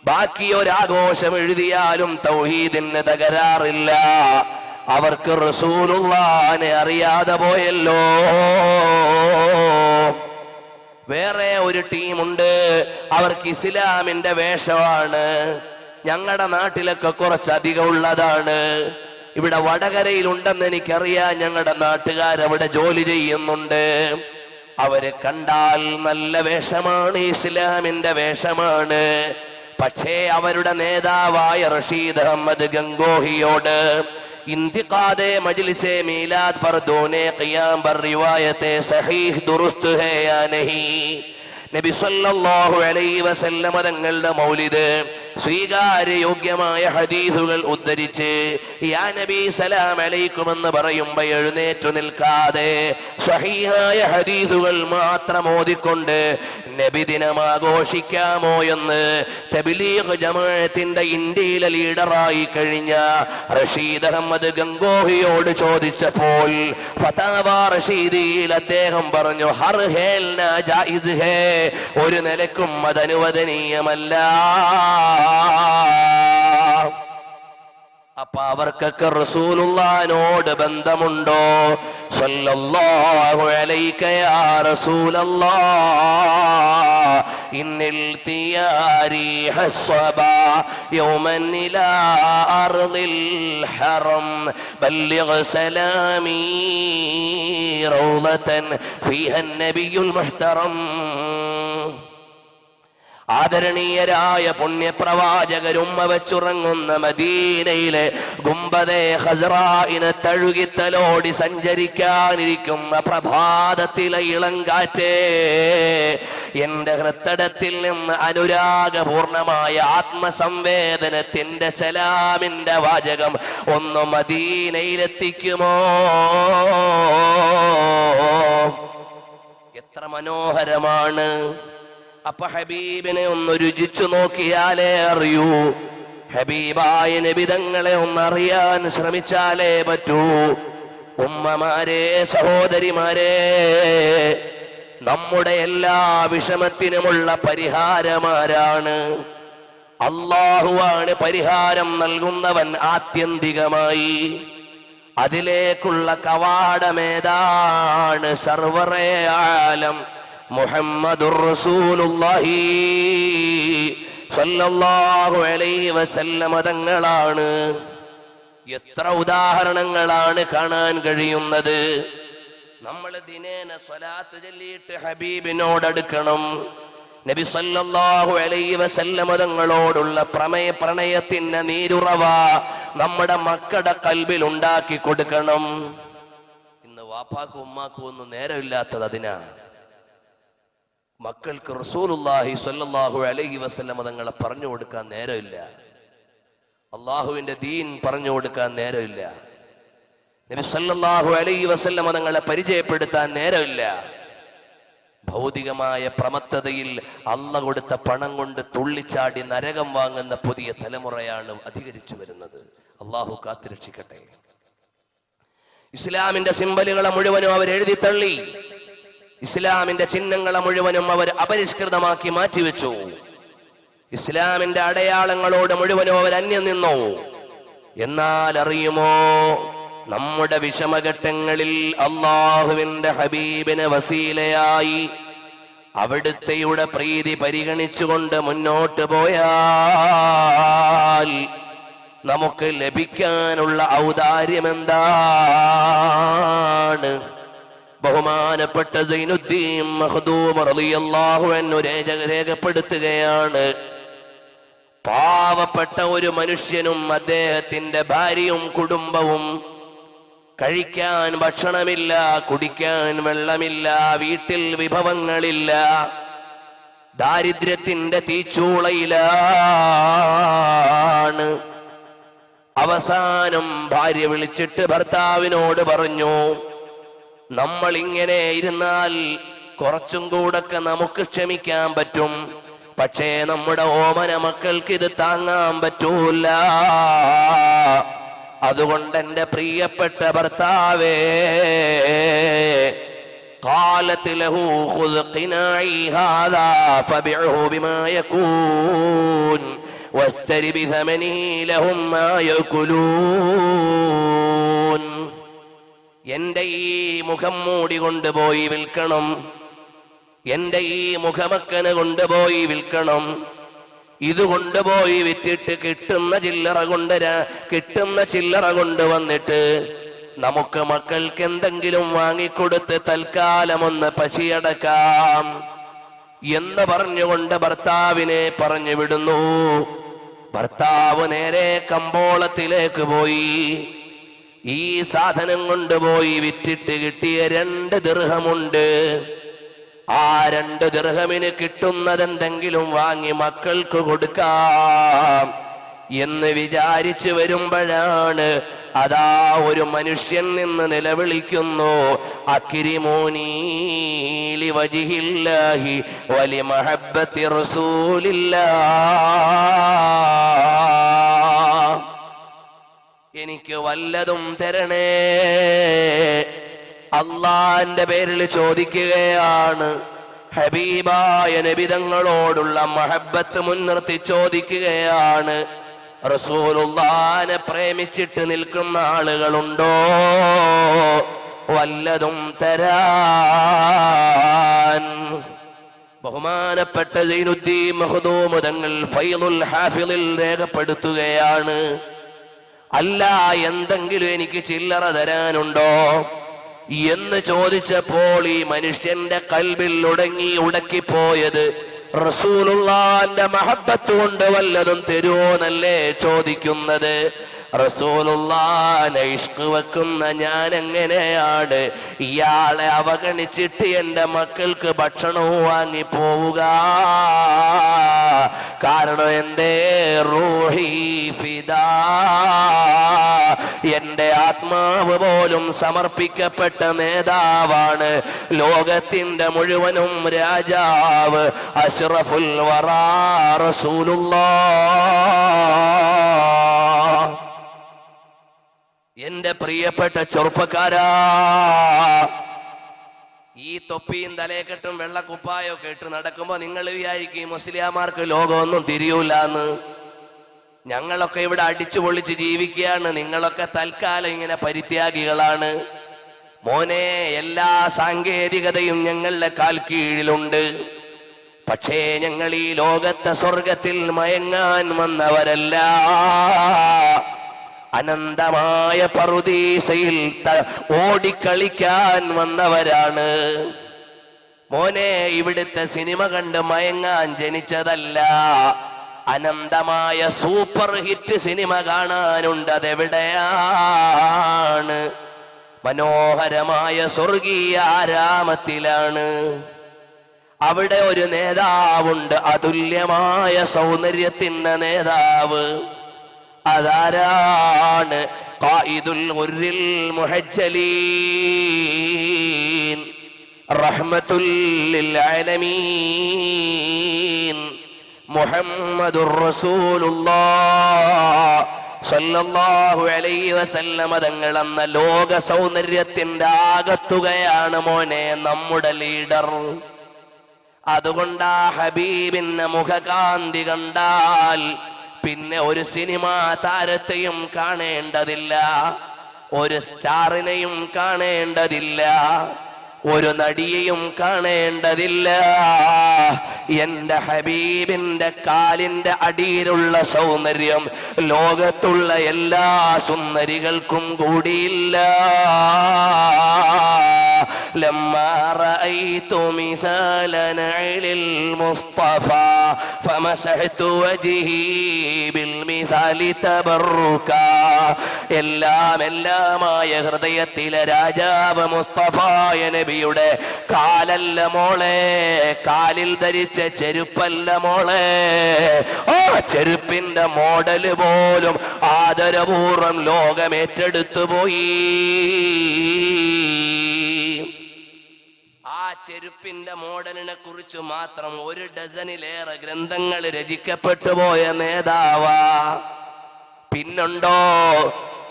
ബാക്കി ഒരാഘോഷം എഴുതിയാലും തൗഹീദിന് തകരാറില്ല. അവർക്ക് റസൂലുള്ളാഹിനെ അറിയാതെ പോയല്ലോ. വേറെ ഒരു ടീമുണ്ട്, അവർക്ക് ഇസ്ലാമിന്റെ വേഷമാണ്. ഞങ്ങളുടെ നാട്ടിലൊക്കെ കുറച്ചധികം ഉള്ളതാണ്. ഇവിടെ വടകരയിലുണ്ടെന്ന് എനിക്കറിയാം. ഞങ്ങളുടെ നാട്ടുകാരവിടെ ജോലി ചെയ്യുന്നുണ്ട്. അവര് കണ്ടാൽ നല്ല വേഷമാണ്, ഇസ്ലാമിന്റെ വേഷമാണ്. പക്ഷേ അവരുടെ നേതാവായ റഷീദ് അഹമ്മദ് ഗംഗോഹിയോട് इंतिकादे मजलिसे मीलाद पर दोने क़ियाम पर रिवायते सहीह दुरुस्त है या नहीं? നബി സല്ലല്ലാഹു അലൈഹി വസല്ലമ തങ്ങളുടെ മൗലിദ് സ്വീകാര്യയോഗ്യമായ ഹദീസുകൾ ഉദ്ധരിച്ച് യാ നബി സലാം അലൈക്കും എന്ന് പറയുമ്പോൾ എഴുന്നേറ്റു നിൽക്കാതെ സ്വഹീഹായ ഹദീസുകൾ മാത്രം ഓതിക്കൊണ്ട് നബിദിനം ആഘോഷിക്കാമോ എന്ന് തബ്ലീഗ് ജമാഅത്തിന്റെ ഇന്ത്യയിലെ ലീഡറായി കഴിഞ്ഞ റഷീദ് അഹമ്മദ് ഗംഗോഹിയോട് ചോദിച്ചപ്പോൾ ഫതാവ റഷീദിയിൽ അദ്ദേഹം പറഞ്ഞു, ഹർ ഹേൽ നാ ജായിസ് ഹേ, ഒരു നിലക്കും അതനുവദനീയമല്ല. അപ്പൊ അവർക്കൊക്കെ റസൂലുള്ളാഹിനോട് ബന്ധമുണ്ടോ? സല്ലല്ലാഹു അലൈക യാ റസൂലല്ലാഹ് ഇന്നിൽ തിയാരി ഹസ്സബാ യൗമൻ ഇലാ അർദിൽ ഹറം ബല്ലിഗ് സലാമി റൗളതൻ ഫീഹാ നബിയുൽ മുഹ്തറം. ആദരണീയരായ പുണ്യപ്രവാചകരുമ്മ വെച്ചുറങ്ങുന്ന മദീനയിലെ ഗുംബദെ ഖസ്റാഇനെ തഴുകിത്തലോടി സഞ്ചരിക്കാനിരിക്കുന്ന പ്രഭാതത്തിലെ ഇളങ്കാറ്റേ, എന്റെ ഹൃത്തടത്തിൽ നിന്ന് അനുരാഗപൂർണമായ ആത്മസംവേദനത്തിന്റെ സലാമിന്റെ വാചകം ഒന്ന് മദീനയിലെത്തിക്കുമോ? എത്ര മനോഹരമാണ്! അപ്പൊ ഹബീബിനെ ഒന്ന് രുചിച്ചു നോക്കിയാലേ അറിയൂ. ഹബീബായ നബിതങ്ങളെ ഒന്നറിയാൻ ശ്രമിച്ചാലേ പറ്റൂ. ഉമ്മമാരെ, സഹോദരിമാരെ, നമ്മുടെ എല്ലാ വിഷമത്തിനുമുള്ള പരിഹാരമാരാണ്? അല്ലാഹുവാണ് പരിഹാരം നൽകുന്നവൻ ആത്യന്തികമായി. അതിലേക്കുള്ള കവാടമേതാണ്? സർവ്വറേ ആലം മുഹമ്മദുർ റസൂലുള്ളാഹി സ്വല്ലല്ലാഹു അലൈഹി വസല്ലമ തങ്ങളാണ്. എത്ര ഉദാഹരണങ്ങളാണ് കാണാൻ കഴിയുന്നത്. നമ്മൾ ദിനേന സ്വലാത്ത് ചൊല്ലിയിട്ട് ഹബീബിനോടടുക്കണം. നബി സല്ലല്ലാഹു അലൈഹി വസല്ലമ തങ്ങളോടുള്ള പ്രണയത്തിന്റെ നീരുറവ നമ്മുടെ മക്കളുടെ കൽബിൽ ഉണ്ടാക്കി കൊടുക്കണം. ഇന്ന് വാപ്പാക്കും ഉമ്മാക്കും ഒന്നും നേരമില്ലാത്തത് അതിനാണ്. മക്കൾക്ക് റസൂലുള്ളാഹി സ്വല്ലല്ലാഹു അലൈഹി വസല്ലമ തങ്ങളെ പറഞ്ഞു കൊടുക്കാൻ നേരമില്ല. അള്ളാഹുവിന്റെ ദീൻ പറഞ്ഞു കൊടുക്കാൻ നേരമില്ല. നബി സല്ലല്ലാഹു അലൈഹി വസല്ലമ തങ്ങളെ പരിചയപ്പെടുത്താൻ നേരമില്ല. ഭൗതികമായ പ്രമത്തതയിൽ അള്ള കൊടുത്ത പണം കൊണ്ട് തുള്ളിച്ചാടി നരകം വാങ്ങുന്ന പുതിയ തലമുറയാണ് അധികരിച്ചു വരുന്നത്. അള്ളാഹു കാത്തുരക്ഷിക്കട്ടെ. ഇസ്ലാമിന്റെ സിംബലുകളെ മുഴുവനും അവർ എഴുതി തള്ളി. ഇസ്ലാമിന്റെ ചിഹ്നങ്ങളെ മുഴുവനും അവർ അപരിഷ്കൃതമാക്കി മാറ്റിവെച്ചു. ഇസ്ലാമിന്റെ അടയാളങ്ങളോട് മുഴുവനും അവർ അന്യം നിന്നു. എന്നാൽ അറിയുമോ, നമ്മുടെ വിഷമഘട്ടങ്ങളിൽ അള്ളാഹുവിന്റെ ഹബീബിന് വസീലയായി അവിടുത്തെയുടെ പ്രീതി പരിഗണിച്ചുകൊണ്ട് മുന്നോട്ട് പോയാൽ നമുക്ക് ലഭിക്കാനുള്ള ഔദാര്യം എന്താണ്? ബഹുമാനപ്പെട്ട സൈനുദ്ദീൻ മഖ്ദൂം റളിയല്ലാഹു അൻഹു രേഖപ്പെടുത്തുകയാണ്, പാവപ്പെട്ട ഒരു മനുഷ്യനും അദ്ദേഹത്തിന്റെ ഭാര്യയും കുടുംബവും കഴിക്കാൻ ഭക്ഷണമില്ല, കുടിക്കാൻ വെള്ളമില്ല, വീട്ടിൽ വിഭവങ്ങളില്ല, ദാരിദ്ര്യത്തിന്റെ തീച്ചൂളയിലാണ്. അവസാനം ഭാര്യ വിളിച്ചിട്ട് ഭർത്താവിനോട് പറഞ്ഞു, നമ്മൾ ഇങ്ങനെ ഇരുന്നാൽ കുറച്ചും കൂടൊക്കെ നമുക്ക് ക്ഷമിക്കാൻ പറ്റും, പക്ഷേ നമ്മുടെ ഓമന മക്കൾക്ക് ഇത് താങ്ങാൻ പറ്റൂല. അതുകൊണ്ട് എന്റെ പ്രിയപ്പെട്ട ഭർത്താവേ, قالت له خذ قناعي هذا فبعه بما يكون واشتري بثمنه لهم ما يأكلون. എന്റെ ഈ മുഖം മൂടി കൊണ്ടുപോയി വിൽക്കണം, എന്റെ ഈ മുഖമക്കന് കൊണ്ടുപോയി വിൽക്കണം, ഇത് കൊണ്ടുപോയി വിറ്റിട്ട് കിട്ടുന്ന ചില്ലറ കൊണ്ടുവന്നിട്ട് നമുക്ക് മക്കൾക്ക് എന്തെങ്കിലും വാങ്ങിക്കൊടുത്ത് തൽക്കാലമൊന്ന് പശിയടക്കാം എന്ന് പറഞ്ഞുകൊണ്ട് ഭർത്താവിനെ പറഞ്ഞു വിടുന്നു. ഭർത്താവ് നേരെ കമ്പോളത്തിലേക്ക് പോയി. ഈ സാധനം കൊണ്ടുപോയി വിറ്റിട്ട് കിട്ടിയ 2 ദിർഹമുണ്ട്. ആ 2 ദിർഹമിന് കിട്ടുന്നതെന്തെങ്കിലും വാങ്ങി മക്കൾക്ക് കൊടുക്കാം എന്ന് വിചാരിച്ചു വരുമ്പോഴാണ് അതാ ഒരു മനുഷ്യൻ നിന്ന് നിലവിളിക്കുന്നു, അക്രിമൂനി ലിവജ്ഹില്ലാഹി വലിമഹബ്ബത്തി റസൂലില്ലാഹ്, എനിക്ക് വല്ലതും തരണേ. അള്ളാന്റെ പേരിൽ ചോദിക്കുകയാണ്. ഹബീബായ നബി തങ്ങളോടുള്ള മഹബ്ബത്ത് മുൻനിർത്തി ചോദിക്കുകയാണ്. റസൂലുള്ളാഹിനെ പ്രേമിച്ചിട്ട് നിൽക്കുന്ന ആളുകളുണ്ടോ? വല്ലതും തരാൻ. ബഹുമാനപ്പെട്ട സൈനുദ്ദീൻ മഖ്ദൂം തങ്ങൾ ഫൈളുൽ ഹാഫിളിൽ രേഖപ്പെടുത്തുകയാണ്, അല്ല എന്തെങ്കിലും എനിക്ക് ചില്ലറ തരാനുണ്ടോ എന്ന് ചോദിച്ചപ്പോൾ ഈ മനുഷ്യന്റെ കൽബിൽ ഉടക്കിപ്പോയത് റസൂലുള്ളാഹിന്റെ മഹബ്ബത്ത് കൊണ്ട് വല്ലതും തരുമോന്നല്ലേ ചോദിക്കുന്നത്. റസൂലുള്ളാഹിനെ ഇഷ്ക് വെക്കുന്ന ഞാൻ എങ്ങനെയാണ് ഇയാളെ അവഗണിച്ചിട്ട് എൻ്റെ മക്കൾക്ക് ഭക്ഷണവും വാങ്ങി പോവുക? കാരണം എൻ്റെ റൂഹി ഫിദാ, എൻ്റെ ആത്മാവ് പോലും സമർപ്പിക്കപ്പെട്ട നേതാവാണ്, ലോകത്തിന്റെ മുഴുവനും രാജാവ്, അഷ്റഫുൽ വറാ റസൂലുള്ളാഹ്. എന്റെ പ്രിയപ്പെട്ട ചെറുപ്പക്കാരാ, ഈ തൊപ്പിയും തലയെക്കെട്ടും വെള്ളക്കുപ്പായൊക്കെ ഇട്ട് നടക്കുമ്പോ നിങ്ങൾ വിചാരിക്കും മുസ്ലിയാമാർക്ക് ലോകമൊന്നും തിരിയൂലെന്ന്. ഞങ്ങളൊക്കെ ഇവിടെ അടിച്ചു പൊളിച്ച് ജീവിക്കുകയാണ്, നിങ്ങളൊക്കെ തൽക്കാലം ഇങ്ങനെ പരിത്യാഗികളാണ്. മോനെ, എല്ലാ സാങ്കേതികതയും ഞങ്ങളുടെ കാൽ കീഴിലുണ്ട്. പക്ഷേ ഞങ്ങൾ ഈ ലോകത്തെ സ്വർഗത്തിൽ മയങ്ങാൻ വന്നവരല്ല, അനന്തമായ പറുദീസയിൽ ഓടിക്കളിക്കാൻ വന്നവരാണ്. മോനെ, ഇവിടുത്തെ സിനിമ കണ്ട് മയങ്ങാൻ ജനിച്ചതല്ല, അനന്തമായ സൂപ്പർ ഹിറ്റ് സിനിമ കാണാനുണ്ട്. അതെവിടെയാണ്? മനോഹരമായ സ്വർഗീയ ആരാമത്തിലാണ്. അവിടെ ഒരു നേതാവുണ്ട്, അതുല്യമായ സൗന്ദര്യത്തിന്റെ നേതാവ്. അതാരാണ്? ഖായിദുൽ ഗുർരിൽ മുഹജ്ജലീൻ, റഹ്മത്തുൽ ലിൽ ആലമീൻ, മുഹമ്മദുർ റസൂലുള്ളാഹ് സ്വല്ലല്ലാഹു അലൈഹി വസല്ലമ തങ്ങൾ എന്ന ലോക സൗന്ദര്യത്തിന്റെ ആകത്തുകയാണ് മോനെ നമ്മുടെ ലീഡർ. അതുകൊണ്ട് ആ ഹബീബിന്റെ മുഖകാന്തി കണ്ടാൽ പിന്നെ ഒരു സിനിമാ താരത്തെയും കാണേണ്ടതില്ല, ഒരു സ്റ്റാറിനെയും കാണേണ്ടതില്ല, ഒരു നടിയെയും കാണേണ്ടതില്ല. എന്റെ ഹബീബിന്റെ കാലിന്റെ അടിയിലുള്ള സൗന്ദര്യം ലോകത്തുള്ള എല്ലാ സുന്ദരികൾക്കും കൂടിയില്ല. لما رأيت مثال نعل المصطفى فمسحت وجهي بالمثال تبركا. എല്ലാമായ ഹൃദയത്തിലെ രാജാവ് മുസ്തഫായ നബിയുടെ കാലല്ല മോളെ, കാലിൽ ധരിച്ച ചെരുപ്പല്ല മോളെ, ആ ചെരുപ്പിന്റെ മോഡല് പോലും ആദരപൂർവം ലോകം ഏറ്റെടുത്തു പോയി. ആ ചെരുപ്പിന്റെ മോഡലിനെ കുറിച്ച് മാത്രം 1 ഡസനിലേറെ ഗ്രന്ഥങ്ങൾ രചിക്കപ്പെട്ടു പോയ നേതാവാ. പിന്നുണ്ടോ?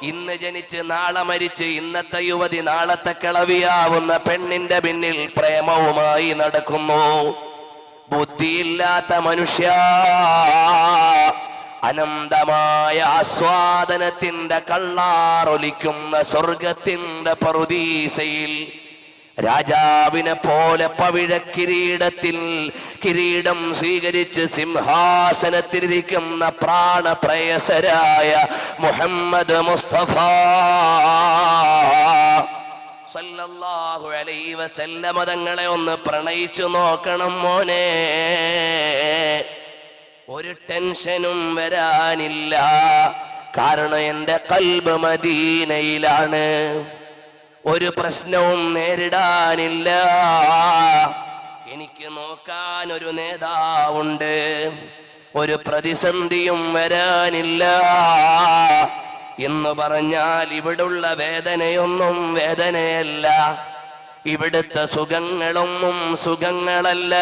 ഇന്ന് ജനിച്ച് നാളെ മരിച്ച് ഇന്നത്തെ യുവതി നാളത്തെ കിളവിയാവുന്ന പെണ്ണിന്റെ പിന്നിൽ പ്രേമവുമായി നടക്കുന്നു. ബുദ്ധിയില്ലാത്ത മനുഷ്യ, അനന്തമായ ആസ്വാദനത്തിന്റെ കള്ളാറൊലിക്കുന്ന സ്വർഗത്തിന്റെ പറുദീസയിൽ രാജാവിനെ പോലെ പവിഴ കിരീടം സ്വീകരിച്ച് സിംഹാസനത്തിലിരിക്കുന്ന പ്രാണപ്രേയസരായ മുഹമ്മദ് മുസ്തഫ സല്ലല്ലാഹു അലൈഹി വസല്ലമ തങ്ങളെ ഒന്ന് പ്രണയിച്ചു നോക്കണം മോനെ. ഒരു ടെൻഷനും വരാനില്ല. കാരണം എൻ്റെ ഖൽബ് മദീനയിലാണ്. ഒരു പ്രശ്നവും നേരിടാനില്ല. എനിക്ക് നോക്കാൻ ഒരു നേതാവുണ്ട്. ഒരു പ്രതിസന്ധിയും വരാനില്ല എന്ന് പറഞ്ഞാൽ ഇവിടുള്ള വേദനയൊന്നും വേദനയല്ല, ഇവിടുത്തെ സുഖങ്ങളൊന്നും സുഖങ്ങളല്ല.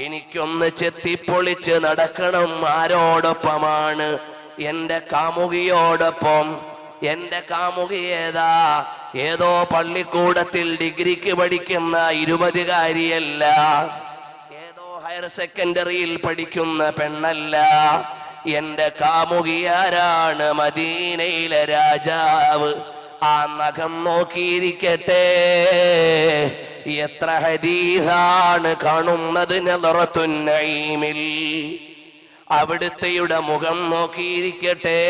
എനിക്കൊന്ന് ചെത്തിപ്പൊളിച്ച് നടക്കണം. ആരോടൊപ്പമാണ്? എൻ്റെ കാമുകിയോടൊപ്പം. എൻ്റെ കാമുകിയേതാ? ഏതോ പള്ളിക്കൂടത്തിൽ ഡിഗ്രിക്ക് പഠിക്കുന്ന 20-കാരിയല്ല, ഏതോ ഹയർ സെക്കൻഡറിയിൽ പഠിക്കുന്ന പെണ്ണല്ല. എൻ്റെ കാമുകിയാരാണ്? മദീനയിലെ രാജാവ്. ആ നഖം നോക്കിയിരിക്കട്ടെ. എത്ര ഹദീസാണ് കാണുന്നത് നദറത്തുൻ നഈമിൽ. അവിടുത്തെയുടെ മുഖം നോക്കിയിരിക്കട്ടെ.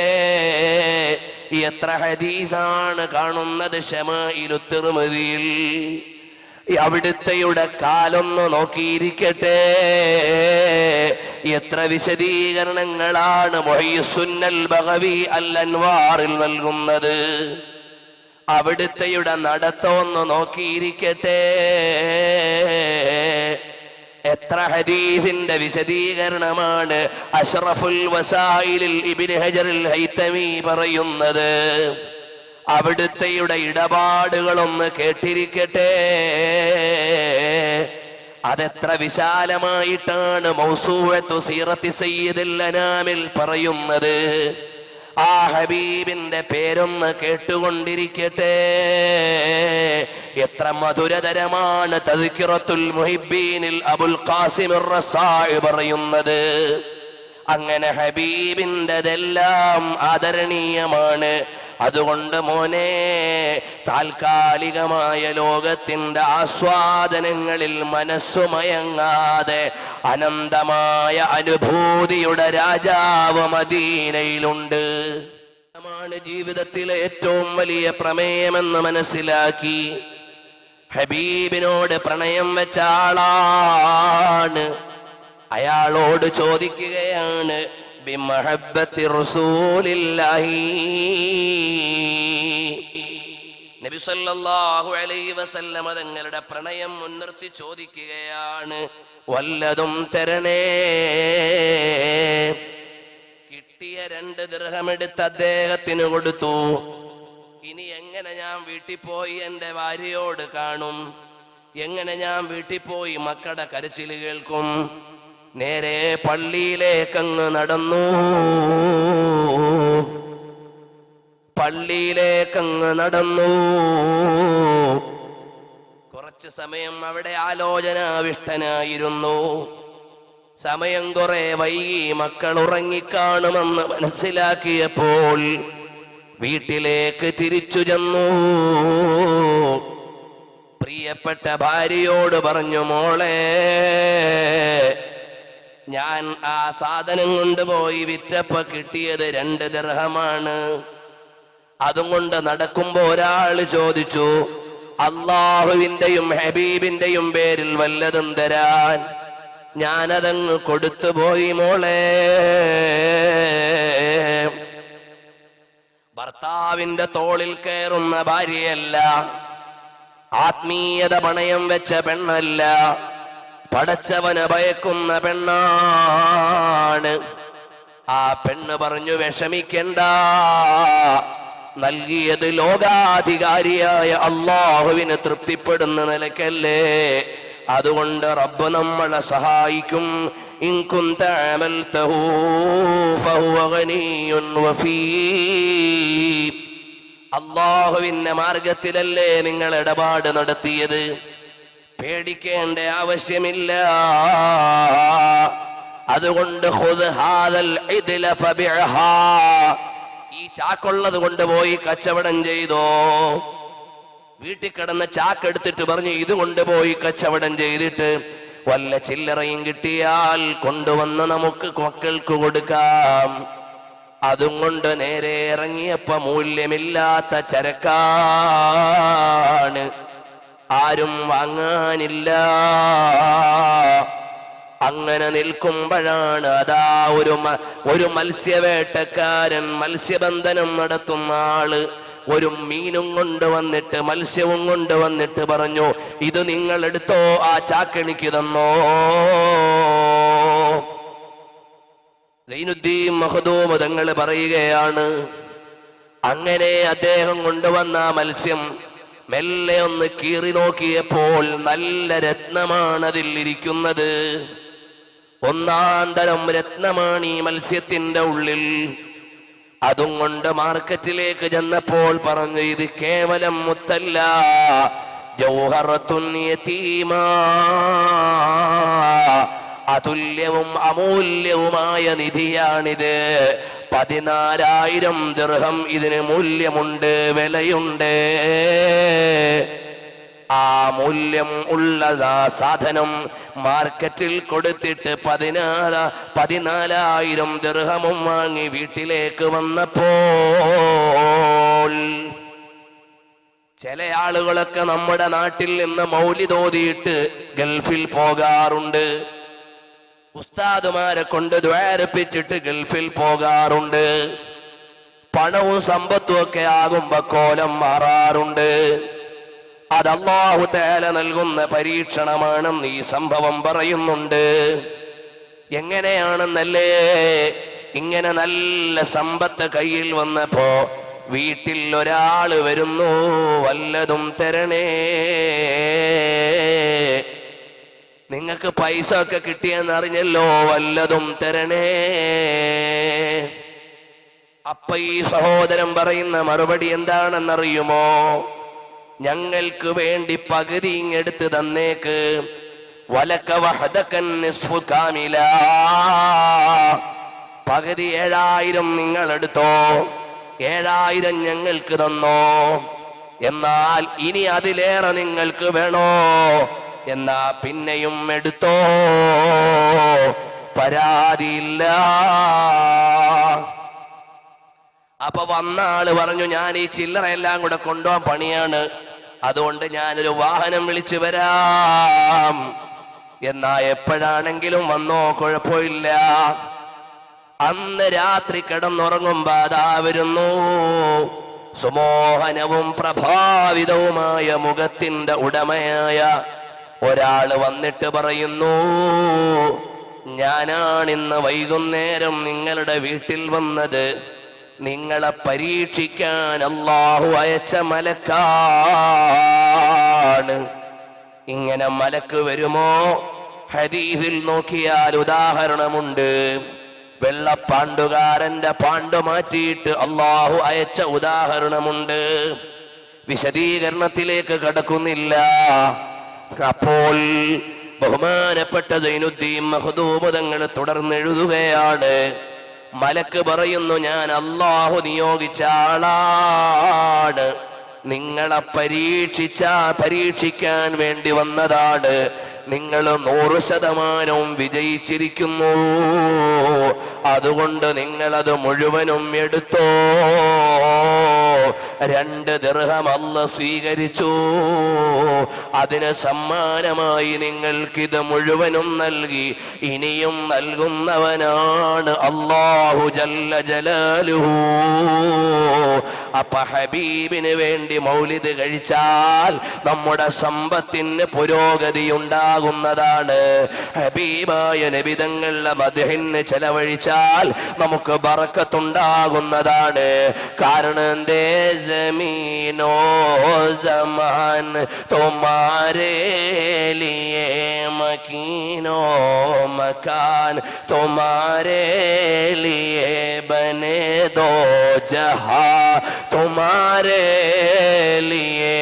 എത്ര ഹദീസാണ് കാണുന്നത് ശമാഇലു തിർമിദിയിൽ. അവിടുത്തെയുടെ കാലൊന്ന് നോക്കിയിരിക്കട്ടെ. എത്ര വിശദീകരണങ്ങളാണ് മുഹയ്യിസുന്നൽ ബഗവി അൽ അൻവാറിൽ നൽകുന്നത്. അവിടുത്തെയുടെ നടത്തമൊന്ന് നോക്കിയിരിക്കട്ടെ. എത്ര ഹദീസിന്റെ വിശദീകരണമാണ് അഷ്റഫുൽ വസായിലിൽ ഇബ്നു ഹജറുൽ ഹൈതമി പറയുന്നത്. അവിടുത്തെയുടെ ഇടപാടുകളൊന്ന് കേട്ടിരിക്കട്ടെ. അതെത്ര വിശാലമായിട്ടാണ് മൗസൂഅത്തു സീറത്തി സയ്യിദുൽ അനാമിൽ പറയുന്നത്. ആ ഹബീബിന്റെ പേരൊന്ന് കേട്ടുകൊണ്ടിരിക്കട്ടെ. എത്ര മധുരതരമാണ് തദ്കിറത്തുൽ മുഹിബ്ബീനിൽ അബുൽ ഖാസിം അർ-റസാഇ പറയുന്നത്. അങ്ങനെ ഹബീബിൻ്റെതെല്ലാം ആദരണീയമാണ്. അതുകൊണ്ട് മോനെ, താൽക്കാലികമായ ലോകത്തിന്റെ ആസ്വാദനങ്ങളിൽ മനസ്സുമയങ്ങാതെ അനന്തമായ അനുഭൂതിയുടെ രാജാവ് മദീനയിലുണ്ട്. ജീവിതത്തിലെ ഏറ്റവും വലിയ പ്രമേയമെന്ന് മനസ്സിലാക്കി ഹബീബിനോട് പ്രണയം വെച്ച ആളാണ്. അയാളോട് ചോദിക്കുകയാണ്, ബിമഹബ്ബത്തി റസൂലില്ലാഹി. നബി സല്ലല്ലാഹു അലൈഹി വസല്ലമ തങ്ങളുടെ പ്രണയം മുൻനിർത്തി ചോദിക്കുകയാണ്, വല്ലതും തരണേ. കിട്ടിയ 2 ദിർഹം എടുത്ത് അദ്ദേഹത്തിന് കൊടുത്തു. ഇനി എങ്ങനെ ഞാൻ വീട്ടിൽ പോയി എൻ്റെ ഭാര്യയോട് കാണും? എങ്ങനെ ഞാൻ വീട്ടിൽ പോയി മക്കളുടെ കരച്ചിൽ കേൾക്കും? നേരെ പള്ളിയിലേക്കങ്ങ് നടന്നു. കുറച്ചു സമയം അവിടെ ആലോചനാവിഷ്ടനായിരുന്നു. സമയം കുറെ വൈകി. മക്കൾ ഉറങ്ങിക്കാണുമെന്ന് മനസ്സിലാക്കിയപ്പോൾ വീട്ടിലേക്ക് തിരിച്ചു ചെന്നു. പ്രിയപ്പെട്ട ഭാര്യയോട് പറഞ്ഞു, മോളെ, ഞാൻ ആ സാധനം കൊണ്ടുപോയി വിറ്റപ്പോ കിട്ടിയത് 2 ദിർഹമാണ്. അതുകൊണ്ട് നടക്കുമ്പോ ഒരാൾ ചോദിച്ചു, അള്ളാഹുവിന്റെയും ഹബീബിന്റെയും പേരിൽ വല്ലതും തരാൻ. ഞാനതങ്ങ് കൊടുത്തുപോയി മോളെ. ഭർത്താവിന്റെ തോളിൽ കയറുന്ന ഭാര്യയല്ല, ആത്മീയത പണയം വെച്ച പെണ്ണല്ല, പടച്ചവനെ ഭയക്കുന്ന പെണ്ണാണ്. ആ പെണ്ണ് പറഞ്ഞു, വിഷമിക്കണ്ട, നൽകിയത് ലോകാധികാരിയായ അള്ളാഹുവിന് തൃപ്തിപ്പെടുന്ന നിലക്കല്ലേ. അതുകൊണ്ട് റബ്ബ് നമ്മളെ സഹായിക്കും. ഇൻ കുന്ത അമൽതഹു ഫഹുവ ഗനിയ്യുൻ വഫീ. അള്ളാഹുവിന്റെ മാർഗത്തിലല്ലേ നിങ്ങൾ ഇടപാട് നടത്തിയത്, പേടിക്കേണ്ട ആവശ്യമില്ല. അതുകൊണ്ട് ഖുദ് ഹാദൽ ഇദ്ല ഫബിഅഹാ. ഈ ചാക്കുള്ളത് കൊണ്ടുപോയി കച്ചവടം ചെയ്തോ. വീട്ടിൽ കിടന്ന ചാക്കെടുത്തിട്ട് പറഞ്ഞു ഇത് കൊണ്ടുപോയി കച്ചവടം ചെയ്തിട്ട് വല്ല ചില്ലറയും കിട്ടിയാൽ കൊണ്ടുവന്ന് നമുക്ക് മക്കൾക്ക് കൊടുക്കാം. അതും കൊണ്ട് നേരെ ഇറങ്ങിയപ്പോ മൂല്യമില്ലാത്ത ചരക്കാണ്, ആരും വാങ്ങാനില്ല. അങ്ങനെ നിൽക്കുമ്പോഴാണ് അതാ ഒരു മത്സ്യവേട്ടക്കാരൻ, മത്സ്യബന്ധനം നടത്തുന്ന ആള് ഒരു മീനും കൊണ്ടുവന്നിട്ട് മത്സ്യവും കൊണ്ടുവന്നിട്ട് പറഞ്ഞു ഇത് നിങ്ങൾ എടുത്തോ, ആ ചാക്കെണിക്ക് തന്നോ. സൈനുദ്ദീൻ മഖ്ദൂം തങ്ങൾ പറയുകയാണ്, അങ്ങനെ അദ്ദേഹം കൊണ്ടുവന്ന മത്സ്യം മെല്ലെ ഒന്ന് കീറി നോക്കിയപ്പോൾ നല്ല രത്നമാണ് അതിൽ ഇരിക്കുന്നത്. ഒന്നാം തരം രത്നമാണ് ഈ മത്സ്യത്തിന്റെ ഉള്ളിൽ. അതും കൊണ്ട് മാർക്കറ്റിലേക്ക് ചെന്നപ്പോൾ പറഞ്ഞു ഇത് കേവലം മുത്തല്ല, ജൗഹറത്തുൻ യതീമാ, അതുല്യവും അമൂല്യവുമായ നിധിയാണിത്. 14,000 ദിർഹം ഇതിന് മൂല്യമുണ്ട്, വിലയുണ്ട്. ആ മൂല്യം ഉള്ളതാ സാധനം മാർക്കറ്റിൽ കൊടുത്തിട്ട് 14,000 ദിർഹമും വാങ്ങി വീട്ടിലേക്ക് വന്നപ്പോൾ ചില ആളുകളൊക്കെ നമ്മുടെ നാട്ടിൽ നിന്ന് മൗലിദ് ഓതിയിട്ട് ഗൾഫിൽ പോകാറുണ്ട്. ഉസ്താദുമാരെ കൊണ്ട് ദ്വാരപ്പിച്ചിട്ട് ഗൾഫിൽ പോകാറുണ്ട്. പണവും സമ്പത്തും ഒക്കെ ആകുമ്പോ കോലം മാറാറുണ്ട്. അത് അല്ലാഹു തആല നൽകുന്ന പരീക്ഷണമാണെന്ന് ഈ സംഭവം പറയുന്നുണ്ട്. എങ്ങനെയാണെന്നല്ലേ, ഇങ്ങനെ നല്ല സമ്പത്ത് കയ്യിൽ വന്നപ്പോ വീട്ടിൽ ഒരാള് വരുന്നു, വല്ലതും തരണേ, നിങ്ങൾക്ക് പൈസ ഒക്കെ കിട്ടിയെന്നറിഞ്ഞല്ലോ, വല്ലതും തരണേ. അപ്പൊ ഈ സഹോദരൻ പറയുന്ന മറുപടി എന്താണെന്നറിയുമോ? ഞങ്ങൾക്ക് വേണ്ടി പകുതി ഇങ്ങെടുത്ത് തന്നേക്ക്, വലക വഹദകൻ നിസ്ഫു കാമില, പകുതി 7,000 നിങ്ങൾ എടുത്തോ, 7,000 ഞങ്ങൾക്ക് തന്നോ. എന്നാൽ ഇനി അതിലേറെ നിങ്ങൾക്ക് വേണോ എന്നാ പിന്നെയും എടുത്തോ, പരാതിയില്ല. അപ്പൊ വന്ന ആള് പറഞ്ഞു ഞാൻ ഈ ചില്ലറ എല്ലാം കൂടെ കൊണ്ടുപോകാൻ പണിയാണ്, അതുകൊണ്ട് ഞാനൊരു വാഹനം വിളിച്ചു വരാം. എന്നാ എപ്പോഴാണെങ്കിലും വന്നോ, കുഴപ്പമില്ല. അന്ന് രാത്രി കിടന്നുറങ്ങുമ്പോ അതാ വരുന്നു സുമോഹനവും പ്രഭാവിതവുമായ മുഖത്തിന്റെ ഉടമയായ ഒരാള് വന്നിട്ട് പറയുന്നു, ഞാനാണിന്ന് വൈകുന്നേരം നിങ്ങളുടെ വീട്ടിൽ വന്നത്, നിങ്ങളെ പരീക്ഷിക്കാൻ അല്ലാഹു അയച്ച മലക്കാണ്. ഇങ്ങനെ മലക്ക് വരുമോ? ഹദീസിൽ നോക്കിയാൽ ഉദാഹരണമുണ്ട്. വെള്ളപ്പാണ്ടുകാരന്റെ പാണ്ടു മാറ്റിയിട്ട് അല്ലാഹു അയച്ച ഉദാഹരണമുണ്ട്. വിശദീകരണത്തിലേക്ക് കടക്കുന്നില്ല. അപ്പോൾ ബഹുമാനപ്പെട്ട സൈനുദ്ദീൻ മഖ്ദൂം തങ്ങൾ തുടർന്നെഴുതുകയാണ്, മലക്ക് പറയുന്നു ഞാൻ അല്ലാഹു നിയോഗിച്ച ആളാണ്, നിങ്ങളെ പരീക്ഷിക്കാൻ വേണ്ടി വന്നതാണ്, നിങ്ങൾ 100% വിജയിച്ചിരിക്കുന്നു, അതുകൊണ്ട് നിങ്ങളത് മുഴുവനും എടുത്തോ. 2 ദിർഹം അല്ലാഹു സ്വീകരിച്ചു, അതിന് സമ്മാനമായി നിങ്ങൾക്കിത് മുഴുവനും നൽകി, ഇനിയും നൽകുന്നവനാണ് അല്ലാഹു ജല്ല ജലാലുഹു. അപ്പൊ ഹബീബിന് വേണ്ടി മൗലിദ് കഴിച്ചാൽ നമ്മുടെ സമ്പത്തിന് പുരോഗതി ഉണ്ടാകുന്നതാണ്. ഹബീബായ നബി തങ്ങളുടെ മദ്ഹിന് ചെലവഴിച്ചാൽ നമുക്ക് ബറക്കത്തുണ്ടാകുന്നതാണ്. കാരണം എന്തേ? ജമീനോ ജമാൻ തുമാരേ ലിയേ, മക്കീനോ മകാൻ തുമാരേ ലിയേ, ബനെ ദോ ജഹാ തുമാരേ ലിയേ.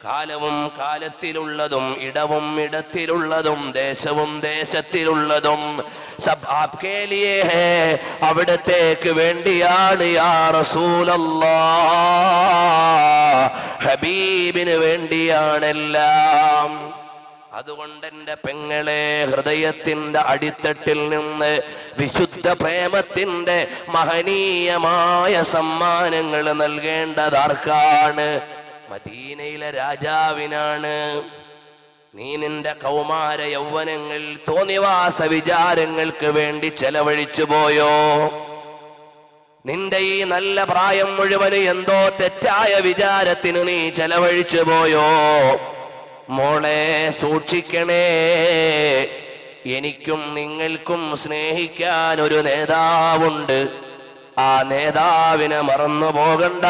കാല കാലവും കാലത്തിലുള്ളതും ഇടവും ഇടത്തിലുള്ളതും ദേശവും ദേശത്തിലുള്ളതും സബ് ആപ്കേ ലിയേ ഹേ, അവിടത്തേക്ക് വേണ്ടിയാണ് യാ റസൂലല്ലാഹ്, ഹബീബിന് വേണ്ടിയാണെല്ലാം. അതുകൊണ്ട് എന്റെ പെങ്ങളെ, ഹൃദയത്തിന്റെ അടിത്തട്ടിൽ നിന്ന് വിശുദ്ധ പ്രേമത്തിന്റെ മഹനീയമായ സമ്മാനങ്ങൾ നൽകേണ്ടത് ആർക്കാണ്? മദീനയിലെ രാജാവിനാണ്. നീ നിന്റെ കൗമാര യൗവനങ്ങൾ തോന്നിവാസ വിചാരങ്ങൾക്ക് വേണ്ടി ചെലവഴിച്ചു പോയോ? നിന്റെ ഈ നല്ല പ്രായം മുഴുവന് എന്തോ തെറ്റായ വിചാരത്തിന് നീ ചെലവഴിച്ചു പോയോ? മോളെ സൂക്ഷിക്കണേ. എനിക്കും നിങ്ങൾക്കും സ്നേഹിക്കാൻ ഒരു നേതാവുണ്ട്. ആ നേതാവിനെ മറന്നു പോകണ്ട.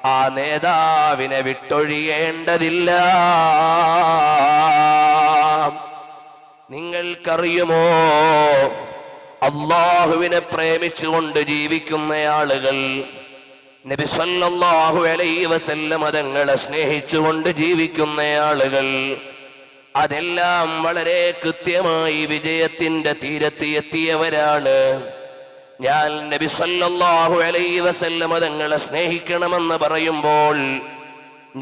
ആ നേതാവിനെ വിട്ടൊഴിയേണ്ടതില്ല. നിങ്ങൾക്കറിയുമോ, അള്ളാഹുവിനെ പ്രേമിച്ചുകൊണ്ട് ജീവിക്കുന്ന ആളുകൾ, നബി സല്ലല്ലാഹു അലൈഹി വസല്ലം തങ്ങളെ സ്നേഹിച്ചുകൊണ്ട് ജീവിക്കുന്ന ആളുകൾ, അതെല്ലാം വളരെ കൃത്യമായി വിജയത്തിന്റെ തീരത്തെത്തിയവരാണ്. ഞാൻ നബി സല്ലല്ലാഹു അലൈഹി വസല്ലം തങ്ങളെ സ്നേഹിക്കണമെന്ന് പറയുമ്പോൾ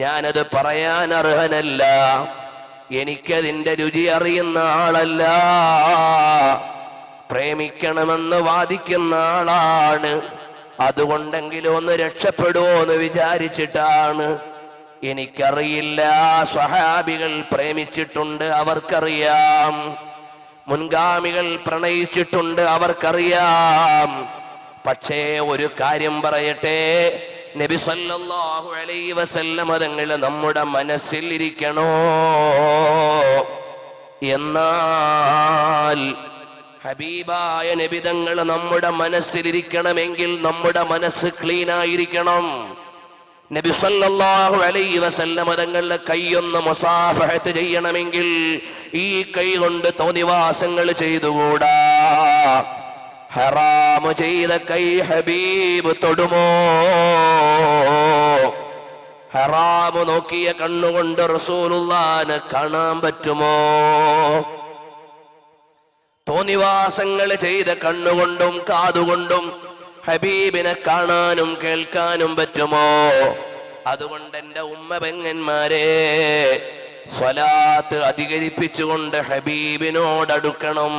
ഞാനത് പറയാൻ അർഹനല്ല. എനിക്കതിന്റെ രുചി അറിയുന്ന ആളല്ല. പ്രേമിക്കണമെന്ന് വാദിക്കുന്ന ആളാണ്. അതുകൊണ്ടെങ്കിലും ഒന്ന് രക്ഷപ്പെടുമോ എന്ന് വിചാരിച്ചിട്ടാണ്. എനിക്കറിയില്ല. സ്വഹാബികൾ പ്രേമിച്ചിട്ടുണ്ട്, അവർക്കറിയാം. മുൻഗാമികൾ പ്രണയിച്ചിട്ടുണ്ട്, അവർക്കറിയാം. പക്ഷേ ഒരു കാര്യം പറയട്ടെ, നബി സല്ലല്ലാഹു അലൈഹി വസല്ലം തങ്ങൾ നമ്മുടെ മനസ്സിൽ ഇരിക്കണോ? എന്നാൽ ഹബീബായ നബി തങ്ങൾ നമ്മുടെ മനസ്സിലിരിക്കണമെങ്കിൽ നമ്മുടെ മനസ്സ് ക്ലീൻ ആയിരിക്കണം. നബി സല്ലല്ലാഹു അലൈഹി വസല്ലം തങ്ങളുടെ കൈയൊന്ന് മുസാഫഹത്ത് ചെയ്യണമെങ്കിൽ ഈ കൈ കൊണ്ട് തോന്നിവാസങ്ങൾ ചെയ്തുകൂടാ. ഹറാമ് ചെയ്ത കൈ ഹബീബ് തൊടുമോ? ഹറാമ് നോക്കിയ കണ്ണുകൊണ്ട് റസൂലുള്ളാഹിനെ കാണാൻ പറ്റുമോ? തോന്നിവാസങ്ങൾ ചെയ്ത കണ്ണുകൊണ്ടും കാതുകൊണ്ടും ഹബീബിനെ കാണാനും കേൾക്കാനും പറ്റുമോ? അതുകൊണ്ട് എന്റെ ഉമ്മ പെങ്ങന്മാരെ, സ്വലാത്ത് അധികരിപ്പിച്ചുകൊണ്ട് ഹബീബിനോടടുക്കണം.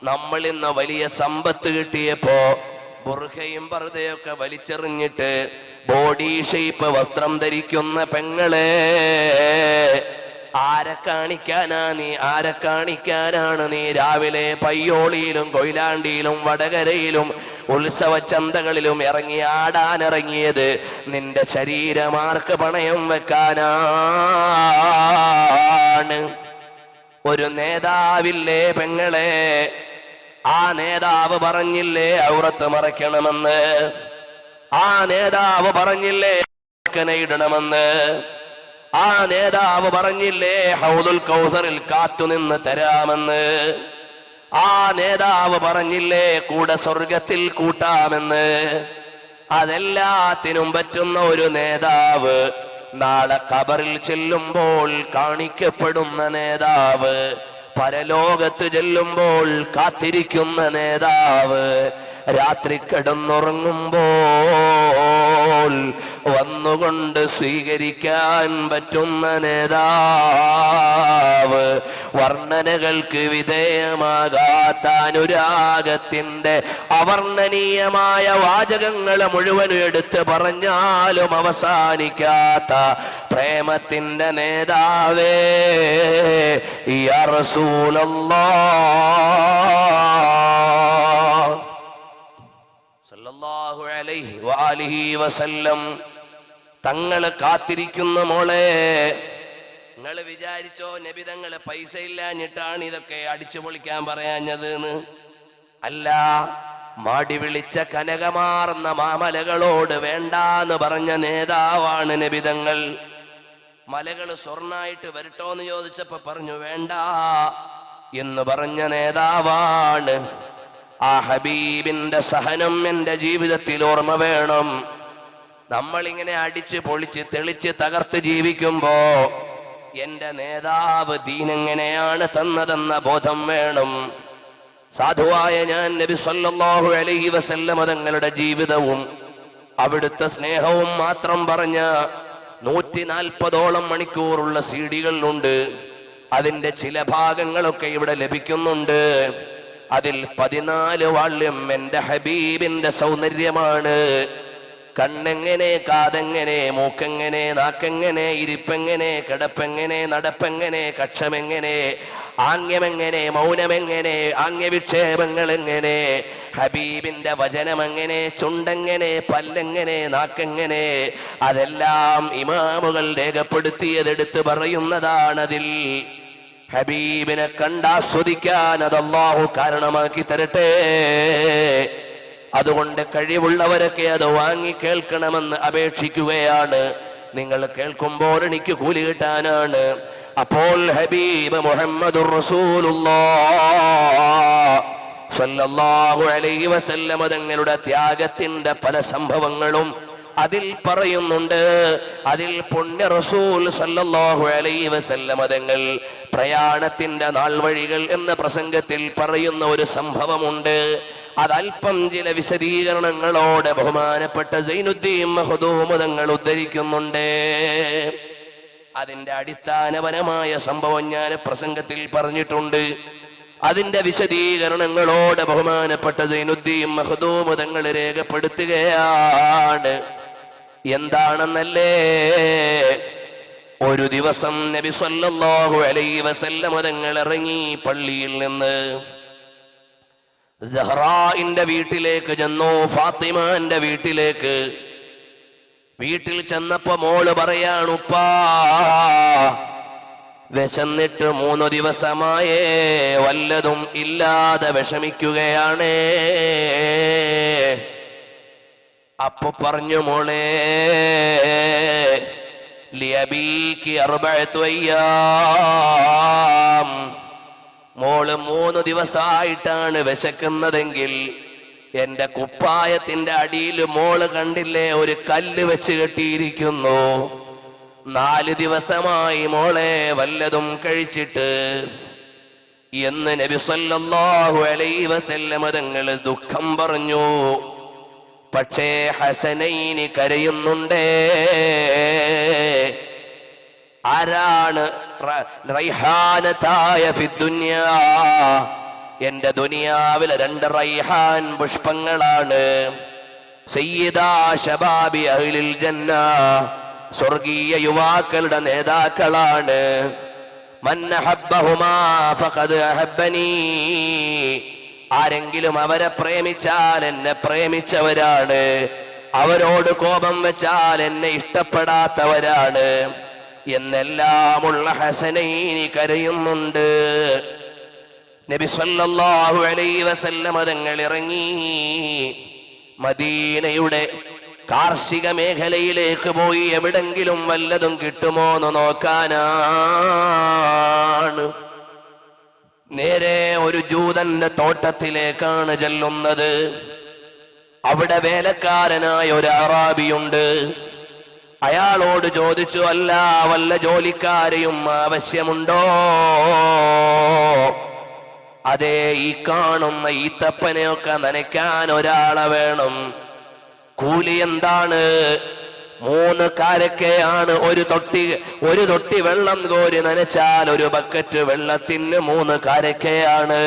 നമ്മൾ ഇന്ന് വലിയ സമ്പത്ത് കിട്ടിയപ്പോ ബുർഖയും പർദയൊക്കെ വലിച്ചെറിഞ്ഞിട്ട് ബോഡി ഷേപ്പ് വസ്ത്രം ധരിക്കുന്ന പെങ്ങളെ, ആരെ കാണിക്കാനാണ് നീ രാവിലെ പയ്യോളിയിലും കൊയിലാണ്ടിയിലും വടകരയിലും ഉത്സവ ചന്തകളിലും ഇറങ്ങി ആടാനിറങ്ങിയത്? നിന്റെ ശരീരമാർക്ക് പണയം വെക്കാനാണ്. ഒരു നേതാവില്ലേ പെങ്ങളെ, ആ നേതാവ് പറഞ്ഞില്ലേ ഔറത്ത് മറയ്ക്കണമെന്ന്? ആ നേതാവ് പറഞ്ഞില്ലേ ഇടണമെന്ന്? ആ നേതാവ് പറഞ്ഞില്ലേ ഹൗദുൽ കൗസറിൽ കാത്തുനിന്ന് തരാമെന്ന്? ആ നേതാവ് പറഞ്ഞില്ലേ കൂടെ സ്വർഗത്തിൽ കൂട്ടാമെന്ന്? അതെല്ലാത്തിനും പറ്റുന്ന ഒരു നേതാവ് നാളെ ഖബറിൽ ചെല്ലുമ്പോൾ കാണിക്കപ്പെടുന്ന നേതാവ്, പരലോകത്ത് ചെല്ലുമ്പോൾ കാത്തിരിക്കുന്ന നേതാവ്, രാത്രി കിടന്നുറങ്ങുമ്പോൾ വന്നുകൊണ്ട് സ്വീകരിക്കാൻ പറ്റുന്ന നേതാവ്, വർണ്ണനകൾക്ക് വിധേയമാകാത്ത അനുരാഗത്തിന്റെ അവർണ്ണനീയമായ വാചകങ്ങളെ മുഴുവനും എടുത്ത് പറഞ്ഞാലും അവസാനിക്കാത്ത പ്രേമത്തിന്റെ നേതാവേ യാ റസൂലല്ലാഹ് സല്ലല്ലാഹു അലൈഹി വആലിഹി വസല്ലം തങ്ങളെ കാത്തിരിക്കുന്ന മോളെ. നിങ്ങൾ വിചാരിച്ചോ നബി തങ്ങളെ പൈസ ഇല്ലാഞ്ഞിട്ടാണ് ഇതൊക്കെ അടിച്ചു പൊളിക്കാൻ പറയാഞ്ഞത് എന്ന്? അല്ല, മാടി വിളിച്ച കനകമാർന്ന മാമലകളോട് വേണ്ടാന്ന് പറഞ്ഞ നേതാവാണ് നബി തങ്ങൾ. മലകൾ സ്വർണ്ണായിട്ട് വരട്ടോന്ന് ചോദിച്ചപ്പോ പറഞ്ഞു വേണ്ട എന്ന് പറഞ്ഞ നേതാവാണ്. ആ ഹബീബിന്റെ സഹനം എന്റെ ജീവിതത്തിൽ ഓർമ്മ വേണം. നമ്മളിങ്ങനെ അടിച്ച് പൊളിച്ച് തെളിച്ച് തകർത്ത് ജീവിക്കുമ്പോ എന്റെ നേതാവ് ദീനെങ്ങനെയാണ് തന്നതെന്ന ബോധം വേണം. സാധുവായ ഞാൻ നബി സല്ലല്ലാഹു അലൈഹി വസല്ലം തങ്ങളുടെ ജീവിതവും അവിടുത്തെ സ്നേഹവും മാത്രം പറഞ്ഞ 140ഓളം മണിക്കൂറുള്ള CD-കളുണ്ട്. അതിന്റെ ചില ഭാഗങ്ങളൊക്കെ ഇവിടെ ലഭിക്കുന്നുണ്ട്. അതിൽ 14 വാള്യം എന്റെ ഹബീബിന്റെ സൗന്ദര്യമാണ്. കണ്ണെങ്ങനെ, കാതെങ്ങനെ, മൂക്കെങ്ങനെ, നാക്കെങ്ങനെ, ഇരിപ്പെങ്ങനെ, കിടപ്പെങ്ങനെ, നടപ്പെങ്ങനെ, കക്ഷമെങ്ങനെ, ആംഗ്യമെങ്ങനെ, മൗനമെങ്ങനെ, ആംഗ്യവിക്ഷേപങ്ങൾ എങ്ങനെ, ഹബീബിന്റെ വചനമെങ്ങനെ, ചുണ്ടെങ്ങനെ, പല്ലെങ്ങനെ, നാക്കെങ്ങനെ, അതെല്ലാം ഇമാമുകൾ രേഖപ്പെടുത്തിയതെടുത്ത് പറയുന്നതാണതിൽ. ഹബീബിനെ കണ്ടാസ്വദിക്കാൻ അത് അല്ലാഹു കാരണമാക്കി തരട്ടെ. അതുകൊണ്ട് കഴിവുള്ളവരൊക്കെ അത് വാങ്ങി കേൾക്കണമെന്ന് അപേക്ഷിക്കുകയാണ്. നിങ്ങൾ കേൾക്കുമ്പോൾ എനിക്ക് കൂലി കിട്ടാനാണ്. അപ്പോൾ ഹബീബ് മുഹമ്മദുർ റസൂലുള്ളാഹ് സ്വല്ലല്ലാഹു അലൈഹി വസല്ലം തങ്ങളുടെ ത്യാഗത്തിന്റെ പല സംഭവങ്ങളും അതിൽ പറയുന്നുണ്ട്. അതിൽ പുണ്യ റസൂൽ സല്ലല്ലാഹു അലൈഹി വസല്ലം തങ്ങൾ പ്രയാണത്തിന്റെ നാൾ വഴികൾ എന്ന പ്രസംഗത്തിൽ പറയുന്ന ഒരു സംഭവമുണ്ട്. അതല്പം ചില വിശദീകരണങ്ങളോടെ ബഹുമാനപ്പെട്ട സൈനുദ്ദീൻ മഖ്ദൂം തങ്ങൾ ഉദ്ധരിക്കുന്നുണ്ട്. അതിന്റെ അടിസ്ഥാനപരമായ സംഭവം ഞാൻ പ്രസംഗത്തിൽ പറഞ്ഞിട്ടുണ്ട്. അതിന്റെ വിശദീകരണങ്ങളോടെ ബഹുമാനപ്പെട്ട സൈനുദ്ദീൻ മഖ്ദൂം തങ്ങൾ രേഖപ്പെടുത്തുകയാണ്. എന്താണെന്നല്ലേ, ഒരു ദിവസം നബി സല്ലല്ലാഹു അലൈഹി വസല്ലം തങ്ങൾ ഇറങ്ങി പള്ളിയിൽ നിന്ന് സഹ്റാന്റെ വീട്ടിലേക്ക് ചെന്നു, ഫാത്തിമാന്റെ വീട്ടിലേക്ക്. വീട്ടിൽ ചെന്നപ്പോ മോള് പറയാണ്, ഉപ്പാ വിശന്നിട്ട് 3 ദിവസമായേ, വല്ലതും ഇല്ലാതെ വിഷമിക്കുകയാണ്. അപ്പൊ പറഞ്ഞു, മോളെ ലിയബീകി 4 അയ്യാം, മോള് 3 ദിവസമായിട്ടാണ് വിശക്കുന്നതെങ്കിൽ എന്റെ കുപ്പായത്തിന്റെ അടിയിൽ മോള് കണ്ടില്ലേ ഒരു കല്ല് വെച്ച് കെട്ടിയിരിക്കുന്നു. 4 ദിവസമായി മോളെ വല്ലതും കഴിച്ചിട്ട് എന്ന് നബി സല്ലല്ലാഹു അലൈഹി വസല്ലം തങ്ങൾ ദുഃഖം പറഞ്ഞു. പക്ഷേ ഹസനൈനി കരയുന്നുണ്ടേ. ആരാണ്? റൈഹാനതായ ഫിദ്ദുനിയാ, എന്റെ ദുനിയാവിലെ 2 റൈഹാൻ പുഷ്പങ്ങളാണ്. സയ്യിദാ ശബാബി അഹ്ലിൽ ജന്ന, സ്വർഗീയ യുവാക്കളുടെ നേതാക്കളാണ്. മൻ അഹബ്ബഹുമാ ഫഖദ് അഹബ്ബനി, ആരെങ്കിലും അവരെ പ്രേമിച്ചാൽ എന്നെ പ്രേമിച്ചവരാണ്, അവരോട് കോപം വെച്ചാൽ എന്നെ ഇഷ്ടപ്പെടാത്തവരാണ് എന്നെല്ലാമുള്ള ഹസനൈനി കരയുന്നുണ്ട്. നബി സല്ലല്ലാഹു അലൈഹി വസല്ലം തങ്ങൾ ഇറങ്ങി മദീനയുടെ കാർഷിക മേഖലയിലേക്ക് പോയി എവിടെങ്കിലും വല്ലതും കിട്ടുമോ എന്ന് നോക്കാനാണ്. നേരെ ഒരു ജൂതന്റെ തോട്ടത്തിലേക്കാണ് ചെല്ലുന്നത്. അവിടെ വേലക്കാരനായ ഒരു അറാബിയുണ്ട്. അയാളോട് ചോദിച്ചു, അല്ല വല്ല ജോലിക്കാരെയും ആവശ്യമുണ്ടോ? അതെ, ഈ കാണുന്ന ഈത്തപ്പനെയൊക്കെ നനയ്ക്കാൻ ഒരാളെ വേണം. കൂലി എന്താണ്? 3 കാരക്കയാണ്. ഒരു തൊട്ടി വെള്ളം കോരി നനച്ചാൽ 1 ബക്കറ്റ് വെള്ളത്തിന് 3 കാരക്കയാണ്.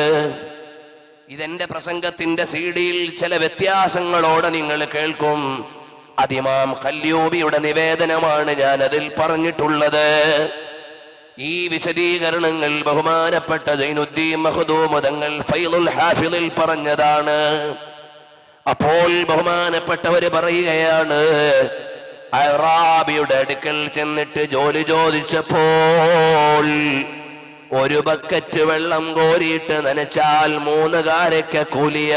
ഇതെന്റെ പ്രസംഗത്തിന്റെ CD-യിൽ ചില വ്യത്യാസങ്ങളോടെ നിങ്ങൾ കേൾക്കും. അതിമാം ഖല്യൂബിയുടെ നിവേദനമാണ് ഞാൻ അതിൽ പറഞ്ഞിട്ടുള്ളത്. ഈ വിശദീകരണങ്ങൾ ബഹുമാനപ്പെട്ട സൈനുദ്ദീൻ മഖ്ദൂം തങ്ങൾ ഫൈളുൽ ഹാഫിളിൽ പറഞ്ഞതാണ്. അപ്പോൾ ബഹുമാനപ്പെട്ടവര് പറയുകയാണ്, അറാബിയുടെ അടുക്കൽ ചെന്നിട്ട് ജോലി ചോദിച്ചപ്പോൾ 1 ബക്കറ്റ് വെള്ളം കോരിയിട്ട് നനച്ചാൽ 3 കാരക്ക കൂലിയാണ്.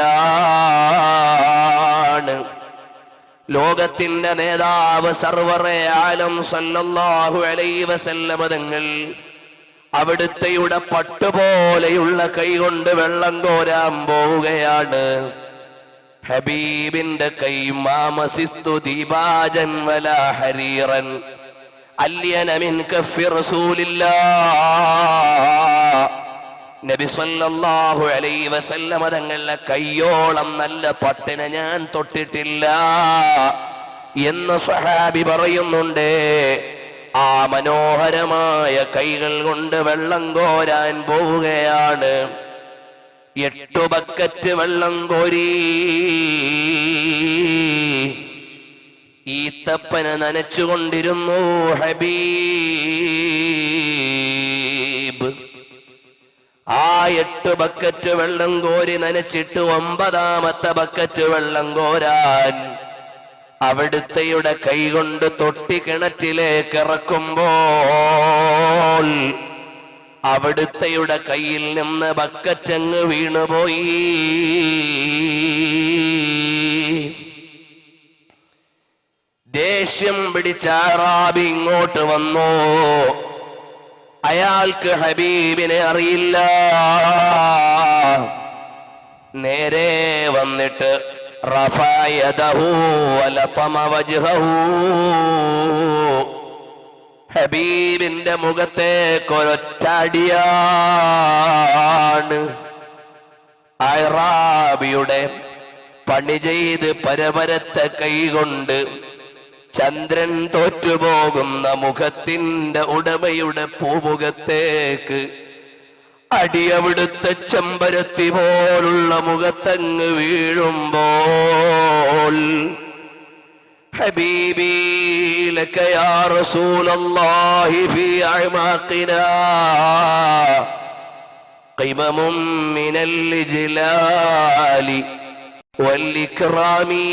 ലോകത്തിന്റെ നേതാവ് സർവറെ ആലം സല്ലല്ലാഹു അലൈഹി വസല്ലം തങ്ങൾ അവിടുത്തെയുടെ പട്ടുപോലെയുള്ള കൈ കൊണ്ട് വെള്ളം കോരാൻ പോവുകയാണ്. ഹബീബിന്റെ കൈ മാമസിസ്തു ദീപാജൻ വലാ ഹരീറൻ അല്യന മിൻ കഫി റസൂലില്ലാഹ്. നബി സല്ലല്ലാഹു അലൈഹി വസല്ലമ തങ്ങളുടെ കയ്യോളം നല്ല പട്ടിനെ ഞാൻ തൊട്ടിട്ടില്ല എന്ന് സ്വഹാബി പറയുന്നുണ്ട്. ആ മനോഹരമായ കൈകൾ കൊണ്ട് വെള്ളം കോരാൻ പോവുകയാണ്. 8 ബക്കറ്റ് വെള്ളം കോരി. ഈത്തപ്പന നനച്ചുകൊണ്ടിരുന്നു ഹബീബ്. ആ 8 ബക്കറ്റ് വെള്ളം കോരി നനച്ചിട്ട് 9ാമത്തെ ബക്കറ്റ് വെള്ളം കോരാൻ അവിടുത്തെയുടെ കൈകൊണ്ട് തൊട്ടി കിണറ്റിലേക്ക് ഇറക്കുമ്പോൾ അവിടുത്തെയുടെ കയ്യിൽ നിന്ന് ബക്കറ്റങ്ങ് വീണുപോയി. ദേഷ്യം പിടിച്ച അറാബി ഇങ്ങോട്ട് വന്നു. അയാൾക്ക് ഹബീബിനെ അറിയില്ല. നേരെ വന്നിട്ട് ഹബീബിന്റെ മുഖത്തേക്കൊരൊറ്റടിയാണ്. അറാബിയുടെ പണി ചെയ്ത് പരപരത്തെ കൈകൊണ്ട് ചന്ദ്രൻ തോറ്റുപോകുന്ന മുഖത്തിന്റെ ഉടമയുടെ പൂമുഖത്തേക്ക് അടിയവിടുത്തെ ചെമ്പരത്തി പോലുള്ള മുഖത്തങ്ങ് വീഴുമ്പോൾ ഹബീബി ലക യാ റസൂലല്ലാഹി ഫീ അഅമാഖിനാ ഖിമമുൻ മിനൽ ഇജ്ലാലി വൽ ഇക്റാമി.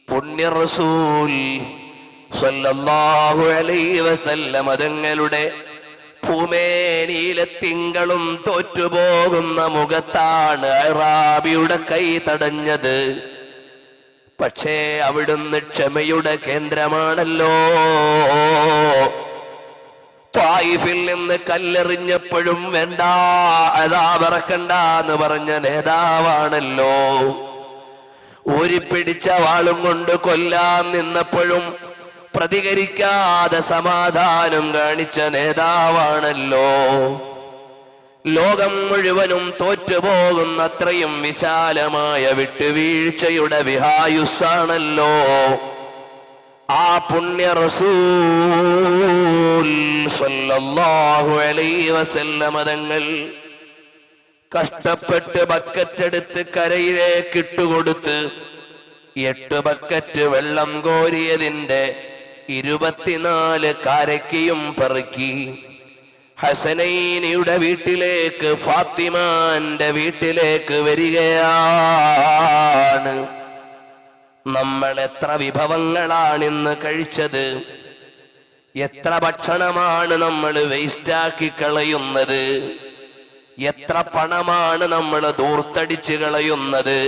പുണ്യ റസൂൽ സല്ലല്ലാഹു അലൈഹി വസല്ലം തങ്ങളുടെ ഭൂമേനിയിലെ തിങ്കളും തോറ്റുപോകുന്ന മുഖത്താണ് അറാബിയുടെ കൈ തടഞ്ഞത്. പക്ഷേ അവിടുന്ന് ക്ഷമയുടെ കേന്ദ്രമാണല്ലോ. ത്വായിഫിൽ നിന്ന് കല്ലെറിഞ്ഞപ്പോഴും വേണ്ട അതാവറക്കണ്ട എന്ന് പറഞ്ഞ നേതാവാണല്ലോ. ഊരിപ്പിടിച്ച വാളും കൊണ്ട് കൊല്ലാൻ നിന്നപ്പോഴും പ്രതികരിക്കാതെ സമാധാനം കാണിച്ച നേതാവാണല്ലോ. ലോകം മുഴുവനും തോറ്റുപോകുന്ന അത്രയും വിശാലമായ വിട്ടുവീഴ്ചയുടെ വിഹായുസ്സാണല്ലോ ആ പുണ്യ റസൂൽ സല്ലല്ലാഹു അലൈഹി വസല്ലം തങ്ങൾ. കഷ്ടപ്പെട്ട് ബക്കറ്റെടുത്ത് കരയിലേക്ക് ഇട്ടുകൊടുത്ത് 8 ബക്കറ്റ് വെള്ളം കോരിയതിന്റെ 24 കാരക്കയും പെറുക്കി ഹസനൈനിയുടെ വീട്ടിലേക്ക്, ഫാത്തിമാന്റെ വീട്ടിലേക്ക് വരികയാണ്. നമ്മൾ എത്ര വിഭവങ്ങളാണിന്ന് കഴിച്ചത്, എത്ര ഭക്ഷണമാണ് നമ്മൾ വേസ്റ്റാക്കി കളയുന്നത്, എത്ര പണമാണ് നമ്മൾ ദൂർത്തടിച്ച് കളയുന്നത്,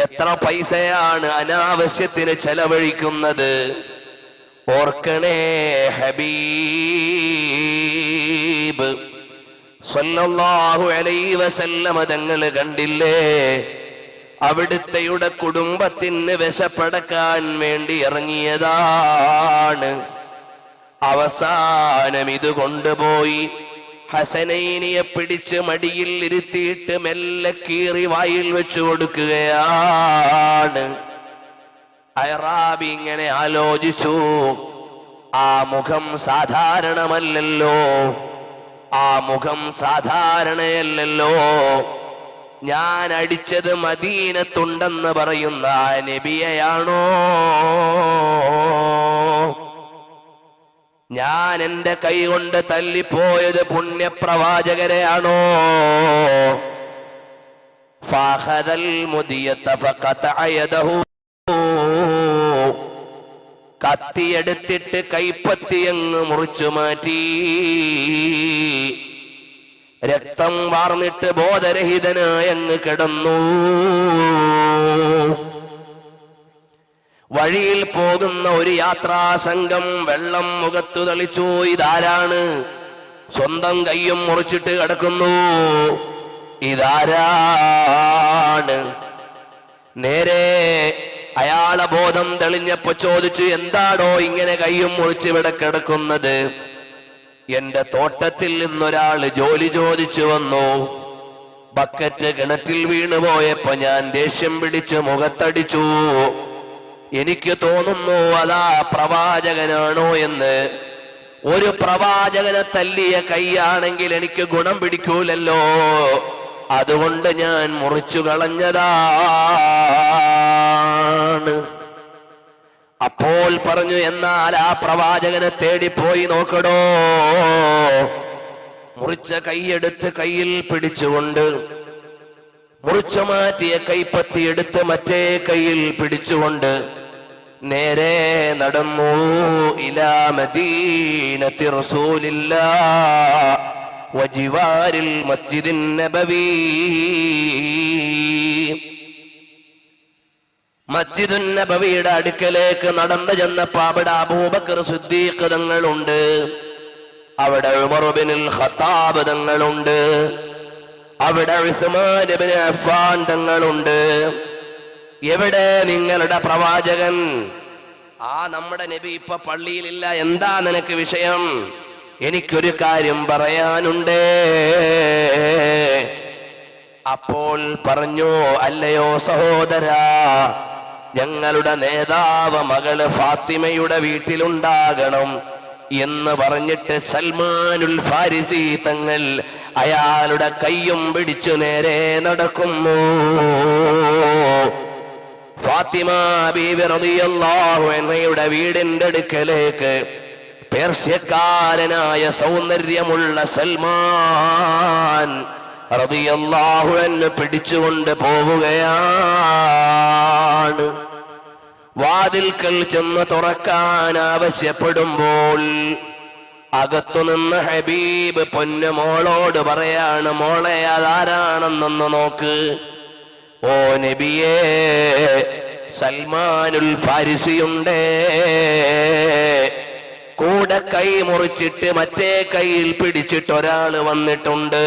എത്ര പൈസയാണ് അനാവശ്യത്തിന് ചെലവഴിക്കുന്നത്. ഓർക്കണേ, ഹബീബ് സല്ലല്ലാഹു അലൈഹി വസല്ലം തങ്ങൾ കണ്ടില്ലേ, അവിടുത്തെയുടെ കുടുംബത്തിന് വിശപ്പടക്കാൻ വേണ്ടി ഇറങ്ങിയതാണ്. അവസാനം ഇത് കൊണ്ടുപോയി ഹസനൈനിയെ പിടിച്ച് മടിയിൽ ഇരുത്തിയിട്ട് മെല്ലെ കീറി വായിൽ വെച്ചു കൊടുക്കുകയാണ്. അറാബി ഇങ്ങനെ ആലോചിച്ചു, ആ മുഖം സാധാരണമല്ലല്ലോ, ആ മുഖം സാധാരണയല്ലല്ലോ. ഞാൻ അടിച്ചത് മദീനത്തുണ്ടെന്ന് പറയുന്ന ആ നബിയെയാണോ? ഞാൻ എന്റെ കൈ കൊണ്ട് തല്ലിപ്പോയത് പുണ്യപ്രവാചകരെയാണോ? ഫഅഖദൽ മുദിയത ഫഖതഅ യദഹു, കത്തിയെടുത്തിട്ട് കൈപ്പത്തിയങ്ങ് മുറിച്ചു മാറ്റി. രക്തം വാർന്നിട്ട് ബോധരഹിതനായി അങ്ങ് കിടന്നു. വഴിയിൽ പോകുന്ന ഒരു യാത്രാസംഘം വെള്ളം മുഖത്തു തളിച്ചു. ഇതാരാണ്? സ്വന്തം കയ്യും മുറിച്ചിട്ട് കിടക്കുന്നു. ഇതാരാണ്? നേരെ അയാളെ ബോധം തെളിഞ്ഞപ്പോ ചോദിച്ചു, എന്താണോ ഇങ്ങനെ കയ്യും മുറിച്ച് ഇവിടെ കിടക്കുന്നത്? എന്റെ തോട്ടത്തിൽ നിന്നൊരാള് ജോലി ചോദിച്ചു വന്നു. ബക്കറ്റ് കിണറ്റിൽ വീണുപോയപ്പോ ഞാൻ ദേഷ്യം പിടിച്ച് മുഖത്തടിച്ചു. എനിക്ക് തോന്നുന്നു അതാ പ്രവാചകനാണോ എന്ന്. ഒരു പ്രവാചകനെ തല്ലിയ കൈയാണെങ്കിൽ എനിക്ക് ഗുണം പിടിക്കൂലല്ലോ, അതുകൊണ്ട് ഞാൻ മുറിച്ചു കളഞ്ഞതാണ്. അപ്പോൾ പറഞ്ഞു, എന്നാൽ ആ പ്രവാചകനെ തേടിപ്പോയി നോക്കടോ. മുറിച്ച കൈയെടുത്ത് കയ്യിൽ പിടിച്ചുകൊണ്ട്, മുറിച്ചു മാറ്റിയ കൈപ്പത്തി എടുത്ത് മറ്റേ കയ്യിൽ പിടിച്ചുകൊണ്ട് നേരെ നടന്നു ഇലാ മദീനത്തി റസൂലില്ലാഹ് വജിവാരിൽ മസ്ജിദിൻ നബവി. മസ്ജിദുൻ നബവിയുടെ അടുക്കലേക്ക് നടന്നു ചെന്നപ്പോ അവിടെ അബൂബക്കർ സിദ്ദീഖ് തങ്ങളുണ്ട്, അവിടെ ഉമർ ഇബ്നുൽ ഖത്താബ് തങ്ങളുണ്ട്, അവിടെ ഉസ്മാൻ ഇബ്നു അഫ്ഫാൻ തങ്ങളുണ്ട്. എവിടെ നിങ്ങളുടെ പ്രവാചകൻ? ആ നമ്മുടെ നബി ഇപ്പൊ പള്ളിയിലില്ല. എന്താ നിനക്ക് വിഷയം? എനിക്കൊരു കാര്യം പറയാനുണ്ട്. അപ്പോൾ പറഞ്ഞു, അല്ലയോ സഹോദരാ, ഞങ്ങളുടെ നേതാവ് മകള് ഫാത്തിമയുടെ വീട്ടിലുണ്ടാകണം എന്ന് പറഞ്ഞിട്ട് സൽമാനുൽ ഫാരിസി തങ്ങൾ അയാളുടെ കയ്യും പിടിച്ചു നേരെ നടക്കുന്നു. ഫാത്തിമ ബീവി റളിയല്ലാഹു അൻഹയുടെ വീടിന്റെ അടുക്കലേക്ക് പേർഷ്യക്കാരനായ സൗന്ദര്യമുള്ള സൽമാൻ റളിയല്ലാഹു അൻഹു പിടിച്ചുകൊണ്ട് പോവുകയാണ്. വാതിൽക്കൽ ചെന്ന് തുറക്കാൻ ആവശ്യപ്പെടുമ്പോൾ അകത്തുനിന്ന് ഹബീബ് പൊന്നു മോളോട് പറയാണ്, മോളെ അതാരാണെന്നൊന്ന് നോക്ക്. ഓ നബിയേ, സൽമാനുൽ ഫാരിസിയുണ്ട്. കൂടെ കൈ മുറിച്ചിട്ട് മറ്റേ കൈയിൽ പിടിച്ചിട്ട് ഒരാൾ വന്നിട്ടുണ്ട്.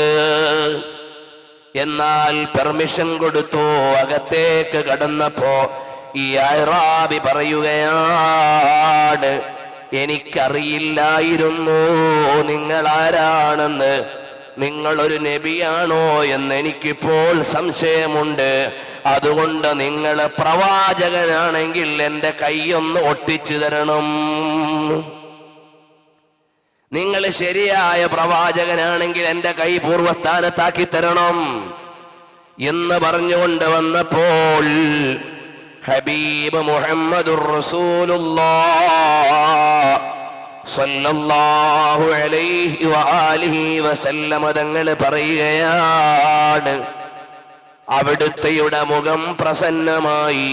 എന്നാൽ പെർമിഷൻ കൊടുത്തു. അകത്തേക്ക് കടന്നപ്പോ ഈ അറാബി പറയുകയാണ്, എനിക്കറിയില്ലായിരുന്നു നിങ്ങൾ ആരാണെന്ന്. നിങ്ങളൊരു നബിയാണോ എന്ന് എനിക്കിപ്പോൾ സംശയമുണ്ട്. അതുകൊണ്ട് നിങ്ങൾ പ്രവാചകനാണെങ്കിൽ എന്റെ കൈയൊന്ന് ഒട്ടിച്ചു തരണം. നിങ്ങൾ ശരിയായ പ്രവാചകനാണെങ്കിൽ എന്റെ കൈ പൂർവ്വസ്ഥാനത്താക്കി തരണം എന്ന് പറഞ്ഞുകൊണ്ട് വന്നപ്പോൾ ഹബീബ് മുഹമ്മദുർ റസൂലുള്ളാഹ് സ്വല്ലല്ലാഹു അലൈഹി വആലിഹി വസല്ലമ തങ്ങൾ പറയുകയാണ്, അവിടുത്തെയുടെ മുഖം പ്രസന്നമായി.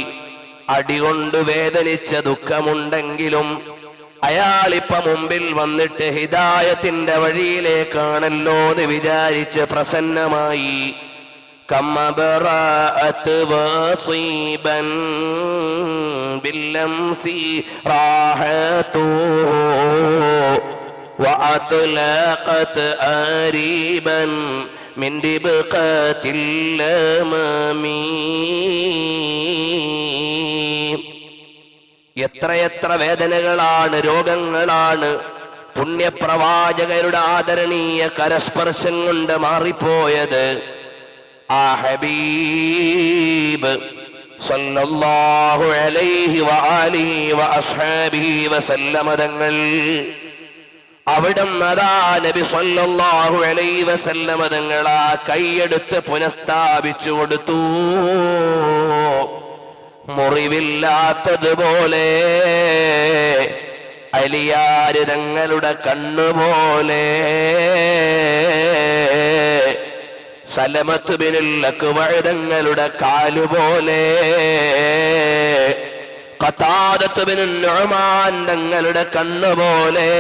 അടികൊണ്ട് വേദനിച്ച ദുഃഖമുണ്ടെങ്കിലും അയാളിപ്പ മുമ്പിൽ വന്നിട്ട് ഹിദായത്തിന്റെ വഴിയിലേക്കാണല്ലോ എന്ന് വിചാരിച്ച് പ്രസന്നമായി. كمبرأت وصيبا باللمس راحته وأطلقت آريبا من دبقة الأمام. എത്രയെത്ര വേദനകളാണ്, രോഗങ്ങളാണ് പുണ്യപ്രവാചകരുടെ ആദരണീയ കരസ്പർശം കൊണ്ട് മാറിപ്പോയത്. ആ ഹബീബ് സല്ലല്ലാഹു അലൈഹി വആലിഹി വഅസ്ഹാബിഹി വസല്ലമ തങ്ങൾ അവിടുന്ന് അതാ നബി സല്ലല്ലാഹു അലൈഹി വസല്ലമ തങ്ങൾ ആ കൈയെടുത്ത് പുനഃസ്ഥാപിച്ചു കൊടുത്തു. മുറിവില്ലാത്തതുപോലെ, അലിയാര് തങ്ങളുടെ കണ്ണുപോലെ, സലമത്ത് ബിനുൽ അക്വഅ തങ്ങളുടെ കാലുപോലെ, ഖതാദത്ത് ബിനു നുഅ്മാൻ തങ്ങളുടെ കണ്ണുപോലെ,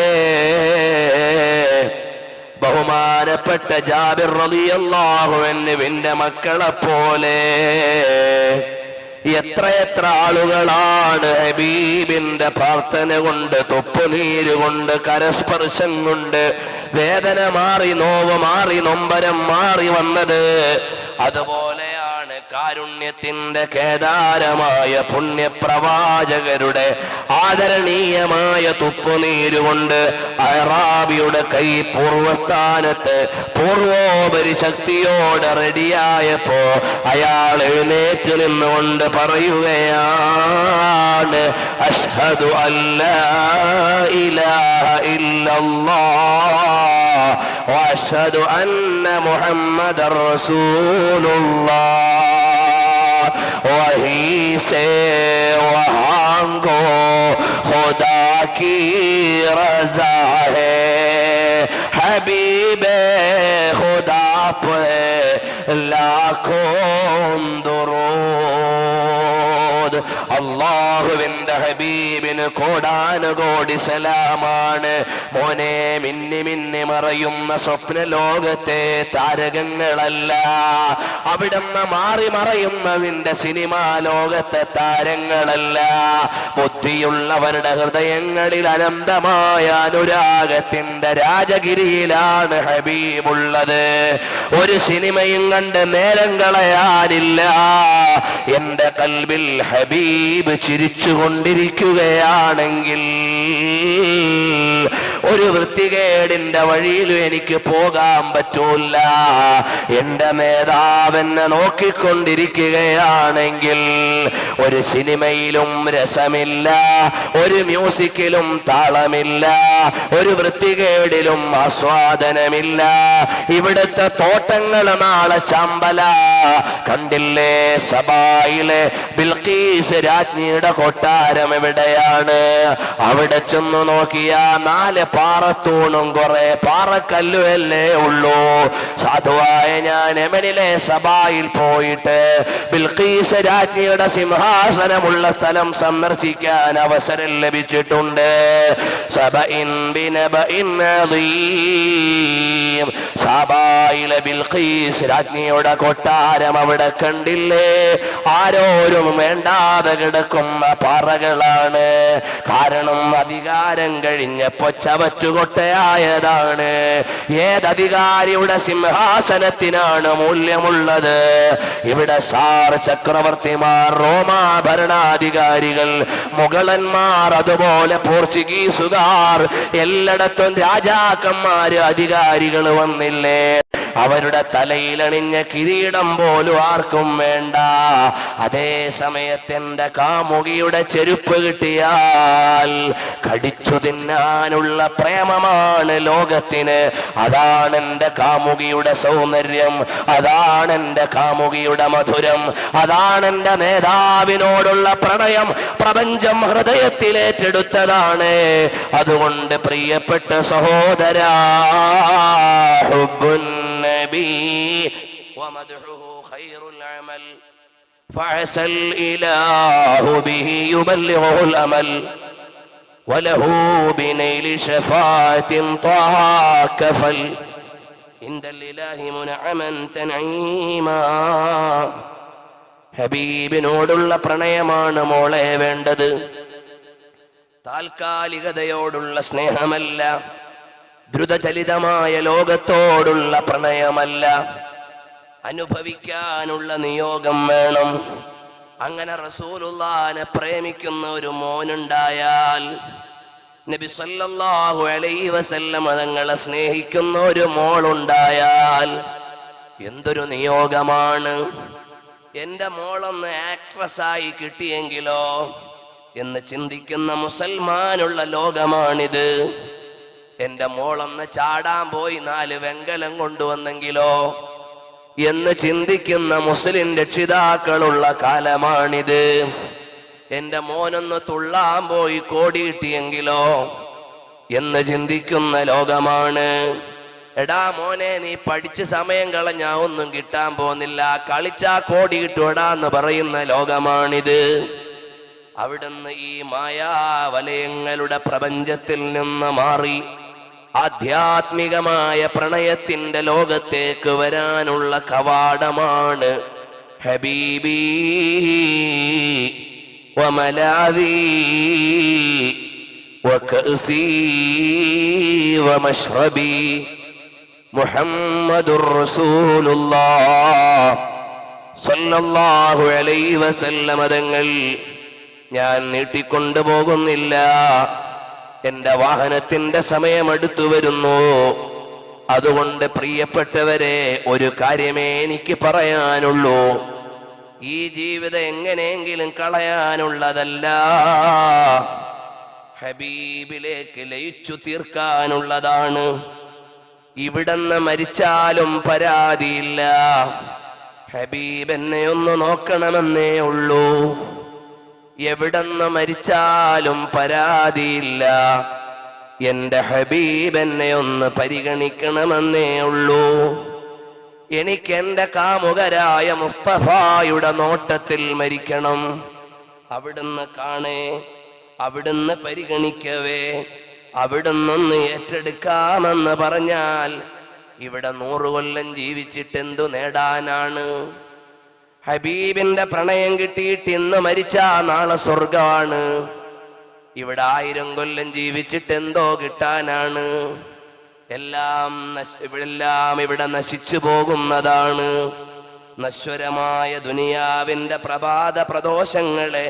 ബഹുമാനപ്പെട്ട ജാബിർ റളിയല്ലാഹു അൻഹുവിന്റെ മക്കളെ പോലെ എത്രയെത്ര ആളുകളാണ് ഹബീബിന്റെ പ്രാർത്ഥന കൊണ്ട്, തൊപ്പുനീര് കൊണ്ട്, കരസ്പർശം കൊണ്ട് വേദന മാറി, നോവ് മാറി, നൊമ്പരം മാറി വന്നത്. അതുപോലെയാണ് കാരുണ്യത്തിന്റെ കേദാരമായ പുണ്യപ്രവാചകരുടെ ആദരണീയമായ തുപ്പുനീരുകൊണ്ട് അറാബിയുടെ കൈ പൂർവസ്ഥാനത്ത് പൂർവോപരി ശക്തിയോടെ റെഡിയായപ്പോ അയാൾ എഴുന്നേറ്റ് നിന്നുകൊണ്ട് പറയുകയാണ്, അഷ്ഹദു അല്ലാ ഇലാഹ ഇല്ലല്ലാഹ് وأشهد أن محمد رسول الله वही से वहाँ को खुदा की रजा है हबीबे खुदा पे लाखों दुरूद അല്ലാഹുവിന്റെ ഹബീബിന് കോടാനുകോടി സലാമാണ്. മോനെ, മിന്നി മിന്നി മറയുന്ന സ്വപ്ന ലോകത്തെ താരകങ്ങളല്ല, അവിടുന്ന് മാറി മറയുന്നതിന്റെ സിനിമാ ലോകത്തെ താരങ്ങളല്ല. ബുദ്ധിയുള്ളവരുടെ ഹൃദയങ്ങളിൽ അനന്തമായ അനുരാഗത്തിന്റെ രാജഗിരിയിലാണ് ഹബീബുള്ളത്. ഒരു സിനിമയും കണ്ട് നേരം കളയാനില്ല. എന്റെ കൽബിൽ ഹബീബ് ചിരിച്ചുകൊണ്ടിരിക്കുകയാണെങ്കിൽ ഒരു വൃത്തികേടിന്റെ വഴിയിലും എനിക്ക് പോകാൻ പറ്റൂല. എന്റെ നേതാവെന്നെ നോക്കിക്കൊണ്ടിരിക്കുകയാണെങ്കിൽ ഒരു സിനിമയിലും രസമില്ല, ഒരു മ്യൂസിക്കിലും താളമില്ല, ഒരു വൃത്തികേടിലും ആസ്വാദനമില്ല. ഇവിടുത്തെ തോട്ടങ്ങൾ നാളെ ചമ്പല. കണ്ടില്ലേ സബായിലെ ബിൽഖീസ് രാജ്ഞിയുടെ കൊട്ടാരം എവിടെയാണ്? അവിടെ ചെന്ന് നോക്കിയാ 4 പാറത്തൂണും കുറെ പാറക്കല്ലുമല്ലേ ഉള്ളൂ. സാധുവായ ഞാൻ യമനിലെ സബായിൽ പോയിട്ട് ബിൽഖീസ് രാജ്ഞിയുടെ സിംഹാസനമുള്ള സ്ഥലം സന്ദർശിക്കാൻ അവസരം ലഭിച്ചിട്ടുണ്ട്. സബായിലെ ബിൽഖീസ് രാജ്ഞിയുടെ കൊട്ടാരം അവിടെ കണ്ടില്ലേ? ആരോരും വേണ്ടാതെ കിടക്കുന്ന പാറകളാണ്. കാരണം അധികാരം കഴിഞ്ഞപ്പോ ചവറ്റുകൊട്ടയായതാണ്. ഏതധികാരിയുടെ സിംഹാസനത്തിനാണ് മൂല്യമുള്ളത്? ഇവിടെ സാർ ചക്രവർത്തിമാർ, റോമാ ഭരണാധികാരികൾ, മുഗളന്മാർ, അതുപോലെ പോർച്ചുഗീസുകാർ, എല്ലായിടത്തും രാജാക്കന്മാര്, അധികാരികൾ വന്നില്ലേ? അവരുടെ തലയിലണിഞ്ഞ കിരീടം പോലും ആർക്കും വേണ്ട. അതേ സമയത്ത് എന്റെ കാമുകിയുടെ ചെരുപ്പ് കിട്ടിയാൽ കടിച്ചു തിന്നാനുള്ള പ്രേമമാണ് ലോകത്തിന്. അതാണ് എന്റെ കാമുകിയുടെ സൗന്ദര്യം, അതാണ് എന്റെ കാമുകിയുടെ മധുരം, അതാണ് എന്റെ നേതാവിനോടുള്ള പ്രണയം. പ്രപഞ്ചം ഹൃദയത്തിലേറ്റെടുത്തതാണ്. അതുകൊണ്ട് പ്രിയപ്പെട്ട സഹോദരാ, ഹുബ്ബുൻ നബി വമദ്ഹുഹു ഖൈറുൽ അമൽ فعسى الإله به يبلغه الأمل وله بنيل شفاعة طه كفل عند الإله منعما تنعيما. ഹബീബിനോടുള്ള പ്രണയമാണ് മോളെ വേണ്ടത്. താൽക്കാലികതയോടുള്ള സ്നേഹമല്ല, ദ്രുതചലിതമായ ലോകത്തോടുള്ള പ്രണയമല്ല. അനുഭവിക്കാനുള്ള നിയോഗം വേണം. അങ്ങനെ റസൂലുള്ളാഹിനെ പ്രേമിക്കുന്ന ഒരു മോനുണ്ടായാൽ, നബി സല്ലല്ലാഹു അലൈഹി വസല്ലം തങ്ങളെ സ്നേഹിക്കുന്ന ഒരു മോളുണ്ടായാൽ എന്തൊരു നിയോഗമാണ്! എന്റെ മോളൊന്ന് ആക്ട്രസ്സായി കിട്ടിയെങ്കിലോ എന്ന് ചിന്തിക്കുന്ന മുസൽമാനുള്ള ലോകമാണിത്. എന്റെ മോളൊന്ന് ചാടാൻ പോയി 4 വെങ്കലം കൊണ്ടുവന്നെങ്കിലോ എന്ന് ചിന്തിക്കുന്ന മുസ്ലിം രക്ഷിതാക്കളുള്ള കാലമാണിത്. എന്റെ മോനൊന്ന് തുള്ളാൻ പോയി കോടി കിട്ടിയെങ്കിലോ എന്ന് ചിന്തിക്കുന്ന ലോകമാണ്. എടാ മോനെ, നീ പഠിച്ച് സമയം കളഞ്ഞാ ഒന്നും കിട്ടാൻ പോകുന്നില്ല, കളിച്ചാ കോടി കിട്ടുവടാ എന്ന് പറയുന്ന ലോകമാണിത്. അവിടുന്ന് ഈ മായാവലയങ്ങളുടെ പ്രപഞ്ചത്തിൽ നിന്ന് മാറി ആധ്യാത്മികമായ പ്രണയത്തിന്റെ ലോകത്തേക്ക് വരാനുള്ള കവാടമാണ് ഹബീബി വമലാദി വകഅസി വമശ്റബി മുഹമ്മദുർ റസൂലുള്ളാഹ് സല്ലല്ലാഹു അലൈഹി വസല്ലമ തങ്ങൾ, ഞാൻ നീട്ടിക്കൊണ്ടു പോകുന്നില്ല, എന്റെ വാഹനത്തിന്റെ സമയം അടുത്തു വരുന്നു. അതുകൊണ്ട് പ്രിയപ്പെട്ടവരെ, ഒരു കാര്യമേ എനിക്ക് പറയാനുള്ളൂ. ഈ ജീവിതം എങ്ങനെയെങ്കിലും കളയാനുള്ളതല്ല, ഹബീബിലേക്ക് ലയിച്ചു തീർക്കാനുള്ളതാണ്. ഇവിടുന്ന് മരിച്ചാലും പരാതിയില്ല, ഹബീബ് എന്നെ ഒന്ന് നോക്കണമെന്നേ ഉള്ളൂ. എവിടുന്ന് മരിച്ചാലും പരാതിയില്ല, എന്റെ ഹബീബ് എന്നെ ഒന്ന് പരിഗണിക്കണമെന്നേ ഉള്ളൂ. എനിക്ക് എന്റെ കാമുകരായ മുസ്തഫായുടെ നോട്ടത്തിൽ മരിക്കണം. അവിടുന്ന് കാണേ, അവിടുന്ന് പരിഗണിക്കവേ, അവിടുന്നൊന്ന് ഏറ്റെടുക്കാമെന്ന് പറഞ്ഞാൽ ഇവിടെ 100 കൊല്ലം ജീവിച്ചിട്ട് എന്തു നേടാനാണ്? ഹബീബിന്റെ പ്രണയം കിട്ടിയിട്ട് ഇന്ന് മരിച്ചാ നാളെ സ്വർഗമാണ്. ഇവിടെ 1000 കൊല്ലം ജീവിച്ചിട്ട് എന്തോ കിട്ടാനാണ്? എല്ലാം ഇവിടെ നശിച്ചു പോകുന്നതാണ്. നശ്വരമായ ദുനിയാവിന്റെ പ്രഭാത പ്രദോഷങ്ങളെ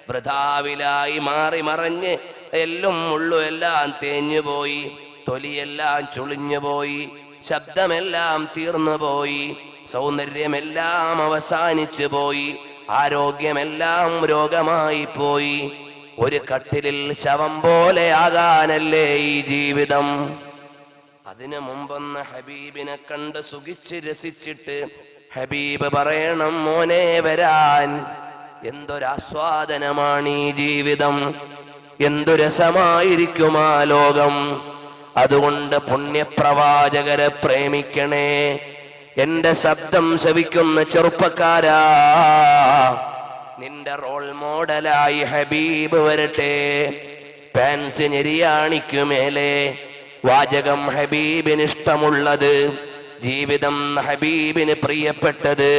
വൃഥാവിലായി മാറി മറഞ്ഞ് എല്ലും മുള്ളും എല്ലാം തേഞ്ഞുപോയി, തൊലിയെല്ലാം ചുളിഞ്ഞുപോയി, ശബ്ദമെല്ലാം തീർന്നുപോയി, സൗന്ദര്യമെല്ലാം അവസാനിച്ചു പോയി, ആരോഗ്യമെല്ലാം രോഗമായി പോയി. ഒരു കട്ടിലിൽ ശവം പോലെ ആകാനല്ലേ ഈ ജീവിതം? അതിനു മുമ്പൊന്ന് ഹബീബിനെ കണ്ട് സുഖിച്ച് രസിച്ചിട്ട് ഹബീബ് പറയണം, മോനെ വരാൻ. എന്തൊരാസ്വാദനമാണ് ഈ ജീവിതം, എന്തു രസമായിരിക്കും ആ ലോകം. അതുകൊണ്ട് പുണ്യപ്രവാചകരെ പ്രേമിക്കണേ. എന്റെ ശബ്ദം ശ്രവിക്കുന്ന ചെറുപ്പക്കാരാ, നിന്റെ റോൾ മോഡലായി ഹബീബ് വരട്ടെ. പാൻസ് ഞെരിയാണിക്കുമേലെ വാചകം ഹബീബിന് ഇഷ്ടമുള്ളത്, ജീവിതം ഹബീബിന് പ്രിയപ്പെട്ടത്.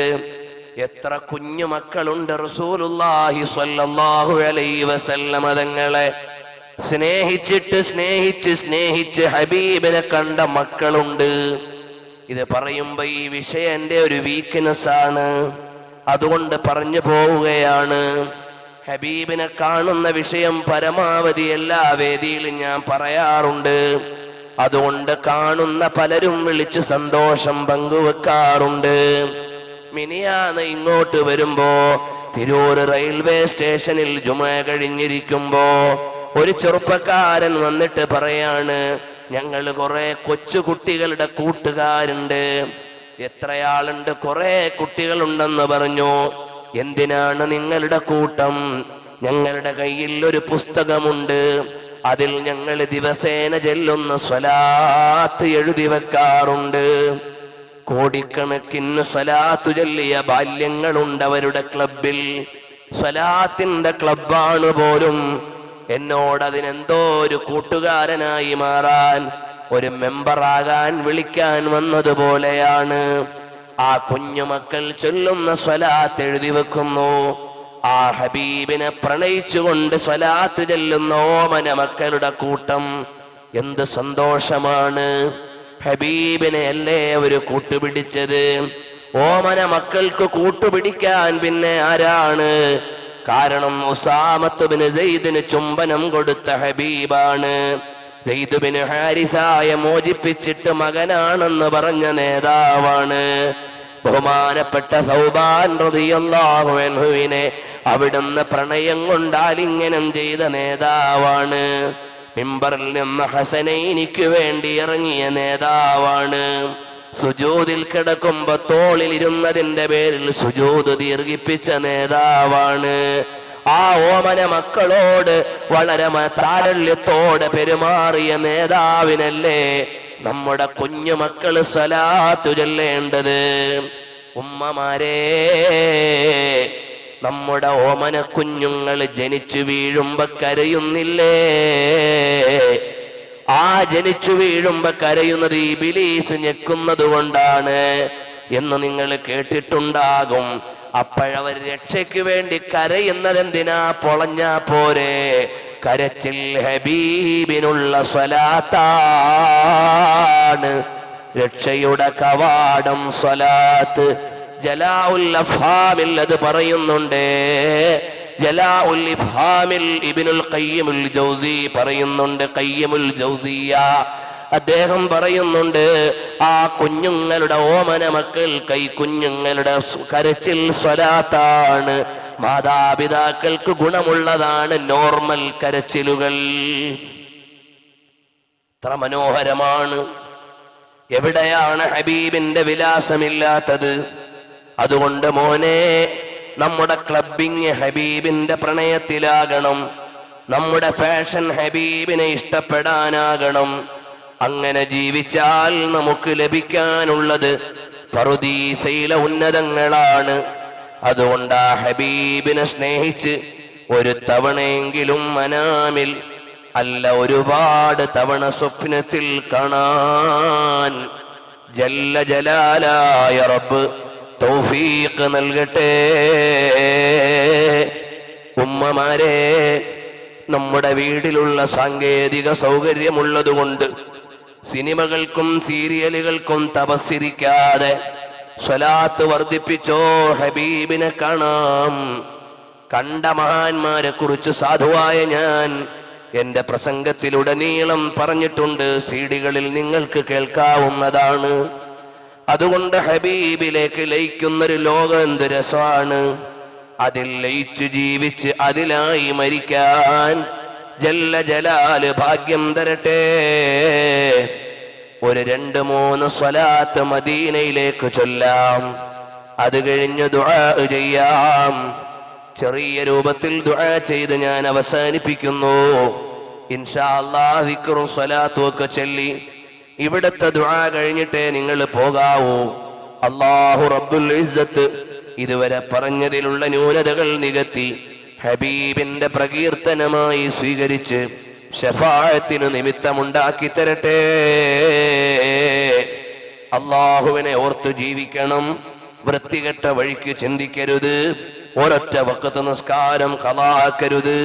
എത്ര കുഞ്ഞു മക്കളുണ്ട് റസൂലുള്ളാഹി സ്വല്ലല്ലാഹു അലൈഹി വസല്ലമ തങ്ങളെ സ്നേഹിച്ച് ഹബീബിനെ കണ്ട മക്കളുണ്ട്. ഇത് പറയുമ്പോ ഈ വിഷയം എൻ്റെ ഒരു വീക്ക്നെസ് ആണ്, അതുകൊണ്ട് പറഞ്ഞു പോവുകയാണ്. ഹബീബിനെ കാണുന്ന വിഷയം പരമാവധി എല്ലാ വേദിയിലും ഞാൻ പറയാറുണ്ട്. അതുകൊണ്ട് കാണുന്ന പലരും വിളിച്ച് സന്തോഷം പങ്കുവെക്കാറുണ്ട്. മിനിയാന്ന് ഇങ്ങോട്ട് വരുമ്പോ തിരൂർ റെയിൽവേ സ്റ്റേഷനിൽ ജുമഅ കഴിഞ്ഞിരിക്കുമ്പോ ഒരു ചെറുപ്പക്കാരൻ വന്നിട്ട് പറയാണ്, ഞങ്ങൾ കുറെ കൊച്ചു കുട്ടികളുടെ കൂട്ടുകാരുണ്ട്. എത്രയാളുണ്ട്? കുറെ കുട്ടികളുണ്ടെന്ന് പറഞ്ഞു. എന്തിനാണ് നിങ്ങളുടെ കൂട്ടം? ഞങ്ങളുടെ കയ്യിൽ ഒരു പുസ്തകമുണ്ട്, അതിൽ ഞങ്ങൾ ദിവസേന ചൊല്ലുന്ന സ്വലാത്ത് എഴുതി വെക്കാറുണ്ട്. കോടിക്കണക്കിന് സ്വലാത്തു ചൊല്ലിയ ബാല്യങ്ങളുണ്ട് അവരുടെ ക്ലബിൽ. സ്വലാത്തിന്റെ ക്ലബാണ് പോലും. എന്നോട് അതിനെന്തോ ഒരു കൂട്ടുകാരനായി മാറാൻ, ഒരു മെമ്പറാകാൻ വിളിക്കാൻ വന്നതുപോലെയാണ്. ആ കുഞ്ഞുമക്കൾ ചൊല്ലുന്ന സ്വലാത്ത് എഴുതി വെക്കുന്നു. ആ ഹബീബിനെ പ്രണയിച്ചുകൊണ്ട് സ്വലാത്ത് ചൊല്ലുന്ന ഓമന മക്കളുടെ കൂട്ടം. എന്ത് സന്തോഷമാണ്! ഹബീബിനെ അല്ലേ ഒരു കൂട്ടുപിടിച്ചത്. ഓമന മക്കൾക്ക് കൂട്ടുപിടിക്കാൻ പിന്നെ ആരാണ്? കാരണം ഉസാമത്ത് ബിൻ സെയ്ദിന് ചുംബനം കൊടുത്ത ഹബീബാണ്. സെയ്ദ് ബിൻ ഹാരിസായെ മോചിപ്പിച്ചിട്ട് മകനാണെന്ന് പറഞ്ഞ നേതാവാണ്. ബഹുമാനപ്പെട്ട സൗബാൻ റളിയല്ലാഹു അൻഹുവിനെ അവിടുന്ന് പ്രണയം കൊണ്ട് ആലിംഗനം ചെയ്ത നേതാവാണ്. മിമ്പറിൽ നിന്ന് ഹസനൈനിക്ക് വേണ്ടി ഇറങ്ങിയ നേതാവാണ്. സുജൂദിൽ കിടക്കുമ്പോ തോളിൽ ഇരുന്നതിന്റെ പേരിൽ സുജൂദ് ദീർഘിപ്പിച്ച നേതാവാണ്. ആ ഓമന മക്കളോട് വളരെ താരല്യത്തോടെ പെരുമാറിയ നേതാവിനല്ലേ നമ്മുടെ കുഞ്ഞു മക്കള് സ്വലാത്തു ചൊല്ലേണ്ടത്. ഉമ്മമാരെ, നമ്മുടെ ഓമന കുഞ്ഞുങ്ങൾ ജനിച്ചു വീഴുമ്പോ കരയുന്നില്ലേ? ആ ജനിച്ചു വീഴുമ്പോ കരയുന്നത് ഇബ്ലീസ് ഞെക്കുന്നത് കൊണ്ടാണ് എന്ന് നിങ്ങൾ കേട്ടിട്ടുണ്ടാകും. അപ്പോഴവർ രക്ഷയ്ക്ക് വേണ്ടി കരയുന്നതെന്തിനാ? പൊളഞ്ഞാ പോരെ. കരച്ചിൽ ഹബീബിനുള്ള സ്വലാത്താണ്. രക്ഷയുടെ കവാടം സ്വലാത്ത്, ജലാഉൽ അഫ്ഹാമിൽ അത് പറയുന്നുണ്ട്. ജലാഉൽ ഇഫ്ഹാമിൽ ഇബ്നുൽ ഖയ്യിമുൽ ജൗസി പറയുന്നുണ്ട്. ഖയ്യിമുൽ ജൗസിയ അദ്ദേഹം പറയുന്നുണ്ട്, ആ കുഞ്ഞുങ്ങളുടെ ഓമന മക്കൾ കുഞ്ഞുങ്ങളുടെ കരച്ചിൽ സ്വലാത്താണ്, മാതാപിതാക്കൾക്ക് ഗുണമുള്ളതാണ് നോർമൽ കരച്ചിലുകൾ. എത്ര മനോഹരമാണ്! എവിടെയാണ് ഹബീബിന്റെ വിലാസമില്ലാത്തത്? അതുകൊണ്ട് മോനെ, നമ്മുടെ ക്ലബിങ് ഹബീബിന്റെ പ്രണയത്തിലാകണം, നമ്മുടെ ഫാഷൻ ഹബീബിനെ ഇഷ്ടപ്പെടാനാകണം. അങ്ങനെ ജീവിച്ചാൽ നമുക്ക് ലഭിക്കാനുള്ളത് പറുദീസയിലെ ഉന്നതങ്ങളാണ്. അതുകൊണ്ട് ആ ഹബീബിനെ സ്നേഹിച്ച് ഒരു തവണയെങ്കിലും മനാമിൽ അല്ല ഒരുപാട് തവണ സ്വപ്നത്തിൽ കാണാൻ ജല്ല ജലാലായ റബ്ബ് തൗഫീഖ് നൽകട്ടെ. ഉമ്മമാരെ, നമ്മുടെ വീട്ടിലുള്ള സാങ്കേതിക സൗകര്യമുള്ളതുകൊണ്ട് സിനിമകൾക്കും സീരിയലുകൾക്കും തപസ്സിരിക്കാതെ സ്വലാത്ത് വർദ്ധിപ്പിച്ചോ, ഹബീബിനെ കാണാം. കണ്ട മഹാന്മാരെ കുറിച്ച് സാധുവായ ഞാൻ എന്റെ പ്രസംഗത്തിലുടനീളം പറഞ്ഞിട്ടുണ്ട്, സീഡികളിൽ നിങ്ങൾക്ക് കേൾക്കാവുന്നതാണ്. അതുകൊണ്ട് ഹബീബിലേക്ക് ലയിക്കുന്നൊരു ലോകം എന്ത് രസമാണ്! അതിൽ ലയിച്ചു ജീവിച്ച് അതിലായി മരിക്കാൻ ജല്ല ജലാല് ഭാഗ്യം തരട്ടെ. ഒരു 2-3 സ്വലാത്ത് മദീനയിലേക്ക് ചൊല്ലാം, അത് കഴിഞ്ഞ് ദുആ ചെയ്യാം. ചെറിയ രൂപത്തിൽ ദുആ ചെയ്ത് ഞാൻ അവസാനിപ്പിക്കുന്നു. ഇൻഷാ അല്ലാഹ് ദിക്റും സ്വലാത്തും ഒക്കെ ചൊല്ലി ഇവിടുത്തെ ദുആ കഴിഞ്ഞിട്ടേ നിങ്ങൾ പോകാവൂ. അല്ലാഹു റബ്ബുൽ ഇസ്സത്ത് ഇതുവരെ പറഞ്ഞതിലുള്ള ന്യൂനതകൾ നികത്തി ഹബീബിന്റെ പ്രകീർത്തനമായി സ്വീകരിച്ച് ശഫാഅത്തിന് നിമിത്തമുണ്ടാക്കി തരട്ടെ. അല്ലാഹുവിനെ ഓർത്തു ജീവിക്കണം, വൃത്തികെട്ട വഴിക്ക് ചിന്തിക്കരുത്, ഒരൊറ്റ വഖത്ത് നിസ്കാരം ഖളാക്കരുത്,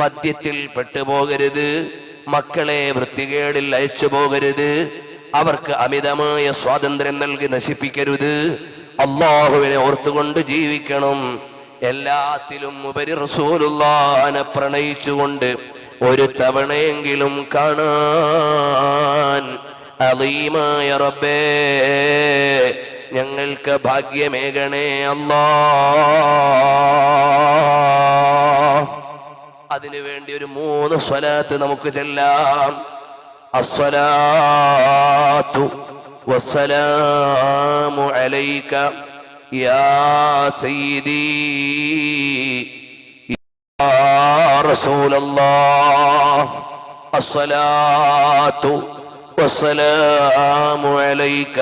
മദ്യത്തിൽ പെട്ടുപോകരുത്, മക്കളെ വൃത്തികേടിൽ അയച്ചു പോകരുത്, അവർക്ക് അമിതമായ സ്വാതന്ത്ര്യം നൽകി നശിപ്പിക്കരുത്. അല്ലാഹുവിനെ ഓർത്തുകൊണ്ട് ജീവിക്കണം. എല്ലാത്തിലും ഉപരി റസൂലുള്ളാഹിനെ പ്രണയിച്ചുകൊണ്ട് ഒരു തവണയെങ്കിലും കാണാൻ അളീമായ റബ്ബേ ഞങ്ങൾക്ക് ഭാഗ്യമേകണേ അല്ലാഹ്. അതിനുവേണ്ടി ഒരു 3 സ്വലാത്ത് നമുക്ക് ചൊല്ലാം. അസ്സലാത്തു വസ്സലാമു അലൈക യാ സയ്യിദി യാ റസൂലല്ലാഹ്. അസ്സലാത്തു വസ്സലാമു അലൈക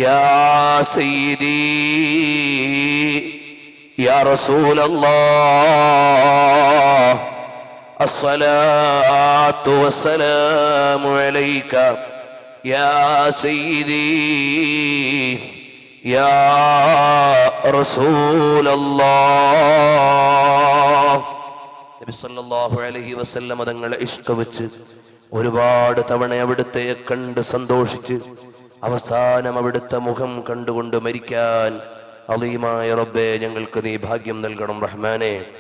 യാ സയ്യിദി യാ റസൂലല്ലാഹ്. അസ്സലാത്തു വസ്സലാമു അലൈക യാ സയ്യിദി യാ റസൂലല്ലാഹ്. നബി സല്ലല്ലാഹു അലൈഹി വസല്ലം തങ്ങളെ ഇഷ്ക് വെച്ച് ഒരുപാട് തവണ അവിടുത്തെ കണ്ട് സന്തോഷിച്ച് അവസാനം അവിടുത്തെ മുഖം കണ്ടുകൊണ്ട് മരിക്കാൻ അളീമായ റബ്ബേ ഞങ്ങൾക്ക് നീ ഭാഗ്യം നൽകണം റഹ്മാനേ.